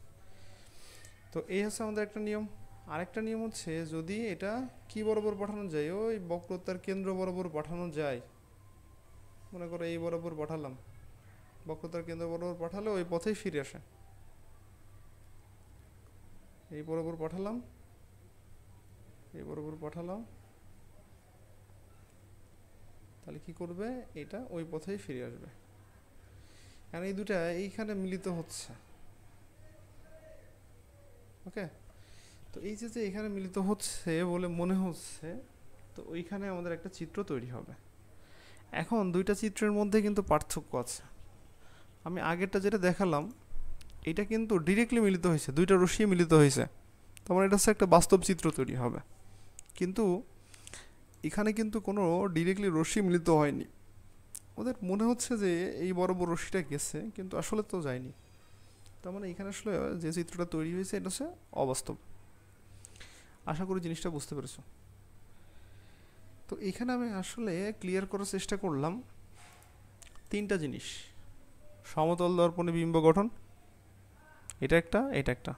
তো এই হচ্ছে আমাদের একটা নিয়ম। আরেকটা নিয়ম হচ্ছে যদি এটা কি বরাবর পাঠানো যায়, ওই বক্রতার কেন্দ্র বরাবর পাঠানো যায়। মনে করো এই বরাবর পাঠালাম, বক্রতার কেন্দ্র বরাবর পাঠালে ওই পথেই ফিরে আসে। এই বরাবর পাঠালাম, এই বরাবর পাঠালাম, তাহলে কি করবে? এটা ওই পথেই ফিরে আসবে। কারণ এই দুটা এইখানে মিলিত হচ্ছে। ওকে, তো এই যে যে এখানে মিলিত হচ্ছে বলে মনে হচ্ছে, তো ওইখানে আমাদের একটা চিত্র তৈরি হবে। এখন দুইটা চিত্রের মধ্যে কিন্তু পার্থক্য আছে। আমি আগেরটা যেটা দেখালাম এটা কিন্তু ডিরেক্টলি মিলিত হয়েছে, দুইটা রশ্মি মিলিত হয়েছে, তখন এটা হচ্ছে একটা বাস্তব চিত্র তৈরি হবে। কিন্তু এখানে কিন্তু কোনো ডিরেক্টলি রশ্মি মিলিত হয়নি, ওদের মনে হচ্ছে যে এই বড় বড় রশ্মিটা গেছে কিন্তু আসলে তো যায়নি। তার মানে এখানে আসলে যে চিত্রটা তৈরি হয়েছে এটা হচ্ছে অবাস্তব। আশা করি জিনিসটা বুঝতে পেরেছো। তো এখানে আমি আসলে ক্লিয়ার করার চেষ্টা করলাম 3টা জিনিস: সমতল দর্পণে বিম্ব গঠন, এটা একটা, এটা একটা,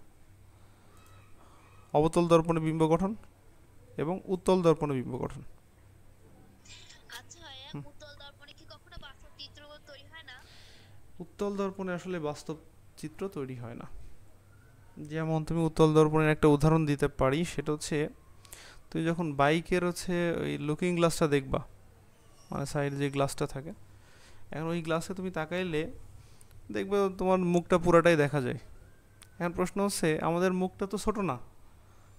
অবতল দর্পণে বিম্ব গঠন এবং উত্তল দর্পণে বিম্ব গঠন। আচ্ছা ভাইয়া, উত্তল দর্পণে কি কখনো বাস্তব চিত্র তৈরি হয় না? উত্তল দর্পণে আসলে বাস্তব চিত্র তৈরি হয় না। যেমন তুমি উত্তল দর্পণের একটা উদাহরণ দিতে পারি, সেটা হচ্ছে তুমি যখন বাইকের হচ্ছে ওই লুকিং গ্লাসটা দেখবা, মানে সাইড যে গ্লাসটা থাকে, এখন ওই গ্লাসে তুমি তাকাইলে দেখবে তোমার মুখটা পুরাটাই দেখা যায়। এখন প্রশ্ন হচ্ছে আমাদের মুখটা তো ছোট না,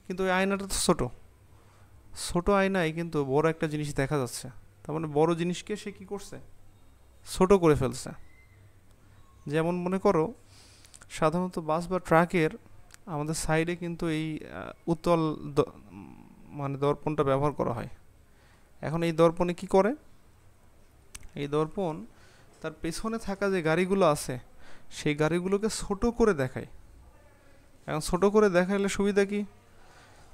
কিন্তু ওই আয়নাটা তো ছোট, ছোট আয়নায় কিন্তু বড় একটা জিনিস দেখা যাচ্ছে। তার মানে বড় জিনিসকে সে কি করছে? ছোট করে ফেলছে। যেমন মনে করো সাধারণত বাস বা ট্রাকের আমাদের সাইডে কিন্তু এই উত্তল মানে দর্পণটা ব্যবহার করা হয়। এখন এই দর্পণে কি করে? এই দর্পণ তার পেছনে থাকা যে গাড়িগুলো আছে সেই গাড়িগুলোকে ছোট করে দেখায়। এখন ছোট করে দেখাইলে সুবিধা কি?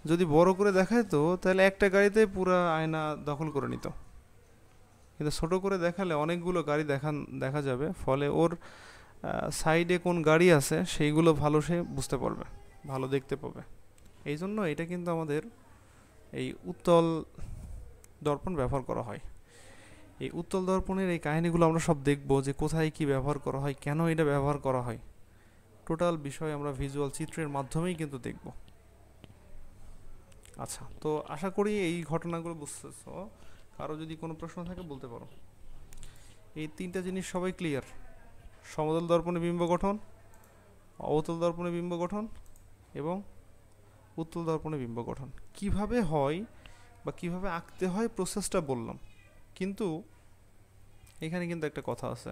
যদি বড় করে দেখাইতো তাহলে একটা গাড়িতে পুরো আয়না দখল করে নিত, কিন্তু ছোট করে দেখালে অনেকগুলো গাড়ি দেখা যাবে, ফলে ওর সাইডে কোন গাড়ি আছে সেইগুলো ভালো সে বুঝতে পারবে, ভালো দেখতে পাবে। এই জন্য এটা কিন্তু আমাদের এই উত্তল দর্পণ ব্যবহার করা হয়। এই উত্তল দর্পণের এই কাহিনীগুলো আমরা সব দেখব, যে কোথায় কি ব্যবহার করা হয়, কেন এটা ব্যবহার করা হয়, টোটাল বিষয় আমরা ভিজুয়াল চিত্রের মাধ্যমেই কিন্তু দেখব। আচ্ছা, তো আশা করি এই ঘটনাগুলো বুঝতেছো। কারো যদি কোনো প্রশ্ন থাকে বলতে পারো। এই 3টা জিনিস সবাই ক্লিয়ার? সমতল দর্পণে বিম্ব গঠন, অবতল দর্পণে বিম্ব গঠন এবং উত্তল দর্পণে বিম্ব গঠন কিভাবে হয় বা কিভাবে আঁকতে হয় প্রসেসটা বললাম, কিন্তু এখানে কিন্তু একটা কথা আছে।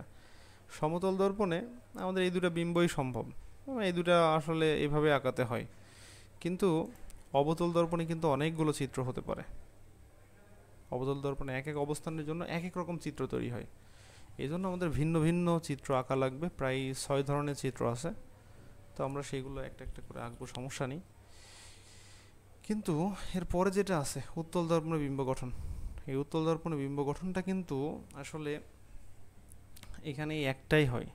সমতল দর্পণে আমাদের এই দুটো বিম্বই সম্ভব, এই দুটা আসলে এভাবে আঁকাতে হয়, কিন্তু অবতল দর্পণে কিন্তু অনেকগুলো চিত্র হতে পারে। অবতল দর্পণে এক এক অবস্থানের জন্য এক এক রকম চিত্র তৈরি হয়, এই জন্য আমাদের ভিন্ন ভিন্ন চিত্র আঁকা লাগবে। প্রায় 6 ধরনের চিত্র আছে, তো আমরা সেইগুলো একটা একটা করে আঁকবো, সমস্যা নেই। কিন্তু এরপরে যেটা আছে উত্তল দর্পণে বিম্ব গঠন, এই উত্তল দর্পণে বিম্ব গঠনটা কিন্তু আসলে এখানে একটাই হয়।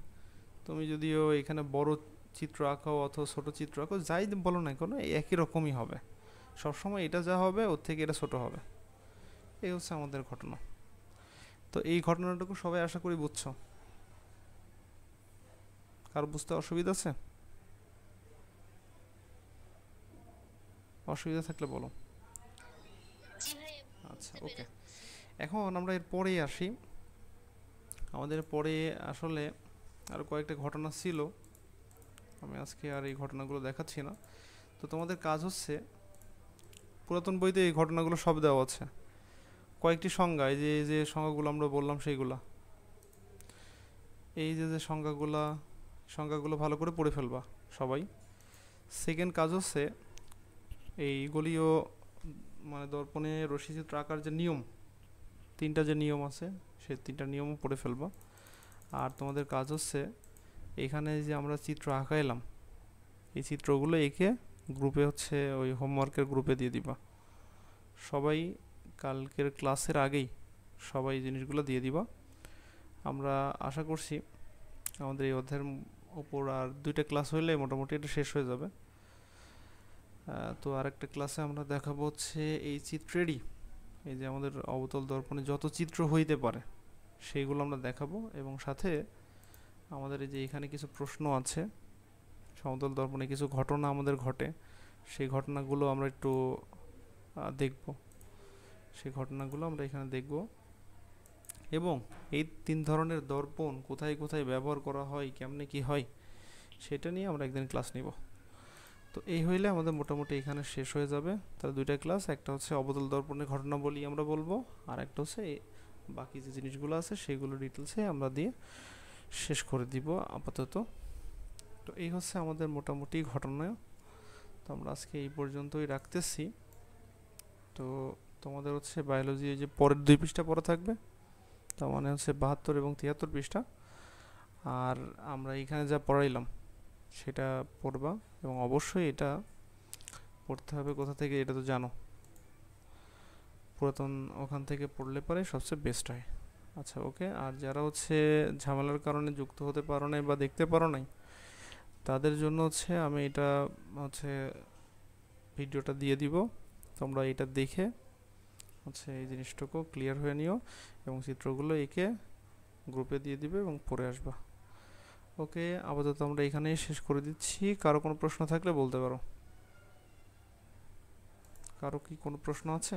তুমি যদিও এখানে বড় চিত্র আঁকাও অথবা ছোট চিত্র আঁকাও, যাই বলো না কেন একই রকমই হবে সবসময়, এটা যা হবে ওর থেকে এটা ছোট হবে। এই হচ্ছে আমাদের ঘটনা। তো এই ঘটনাটুকু সবাই আশা করি বুঝছো, কার বুঝতে অসুবিধা আছে? অসুবিধা থাকলে বলো। জি ভাই, আচ্ছা, বুঝতে ওকে। পেরেছি। এখন আমরা এর পরেই আসি। আমাদের পরে আসলে আরও কয়েকটা ঘটনা ছিল, আমি আজকে আর এই ঘটনাগুলো দেখাচ্ছি না। তো তোমাদের কাজ হচ্ছে, পুরাতন বইতে এই ঘটনাগুলো সব দেওয়া আছে, কয়েকটি সংজ্ঞা, এই যে সংজ্ঞাগুলো আমরা বললাম সেইগুলা, এই যে সংজ্ঞাগুলা, সংজ্ঞাগুলো ভালো করে পড়ে ফেলবা সবাই। সেকেন্ড কাজ হচ্ছে এই গলীয় মানে দর্পণে রশ্মিচিত্র আঁকার যে নিয়ম, তিনটা যে নিয়ম আছে সেই তিনটা নিয়মও পড়ে ফেলবা। আর তোমাদের কাজ হচ্ছে এখানে যে আমরা চিত্র আঁকাইলাম এই চিত্রগুলো এঁকে গ্রুপে হচ্ছে ওই হোমওয়ার্কের গ্রুপে দিয়ে দিবা সবাই, কালকের ক্লাসের আগেই সবাই এই জিনিসগুলো দিয়ে দিবা। আমরা আশা করছি আমাদের এই অধ্যায়ের ওপর আর 2টা ক্লাস হইলে মোটামুটি এটা শেষ হয়ে যাবে। তো আরেকটা ক্লাসে আমরা দেখাবো হচ্ছে এই চিত্রেরই, এই যে আমাদের অবতল দর্পণে যত চিত্র হইতে পারে সেইগুলো আমরা দেখাবো, এবং সাথে আমাদের এই যে এখানে কিছু প্রশ্ন আছে, সমতল দর্পণে কিছু ঘটনা আমাদের ঘটে, সেই ঘটনাগুলো আমরা একটু দেখব, সেই ঘটনাগুলো আমরা এখানে দেখব। এবং এই 3 ধরনের দর্পণ কোথায় কোথায় ব্যবহার করা হয়, কেমনে কি হয়, সেটা নিয়ে আমরা একদিন ক্লাস নিব। তো এই হইলে আমাদের মোটামুটি এখানে শেষ হয়ে যাবে। তাহলে 2টা ক্লাস, একটা হচ্ছে অবতল দর্পণের ঘটনাবলী আমরা বলবো, আর একটা হচ্ছে বাকি যে জিনিসগুলো আছে সেগুলো ডিটেলসে আমরা দিয়ে শেষ করে দিব আপাতত। তো এই হচ্ছে আমাদের মোটামুটি ঘটনা। তো আমরা আজকে এই পর্যন্তই রাখতেছি। তো তোমাদের হচ্ছে বায়োলজি যে পরের 2 পৃষ্ঠা পড়া থাকবে, তার মানে হচ্ছে 72 এবং 73 পৃষ্ঠা। আর আমরা এখানে যা পড়াইলাম সেটা পড়বা, এবং অবশ্যই এটা পড়তে হবে কোথা থেকে এটা তো জানো, পুরাতন ওখান থেকে পড়লে পরে সবচেয়ে বেস্ট হয়। আচ্ছা, ওকে। আর যারা হচ্ছে ঝামেলার কারণে যুক্ত হতে পারো নাই বা দেখতে পারো নাই, তাদের জন্য হচ্ছে আমি এটা হচ্ছে ভিডিওটা দিয়ে দিব, তোমরা এটা দেখে হচ্ছে এই জিনিসটুকু ক্লিয়ার হয়ে নিও, এবং চিত্রগুলো এঁকে গ্রুপে দিয়ে দিবে এবং পড়ে আসবা। ওকে, আপাতত আমরা এখানেই শেষ করে দিচ্ছি। কারো কোনো প্রশ্ন থাকলে বলতে পারো। কারো কি কোনো প্রশ্ন আছে?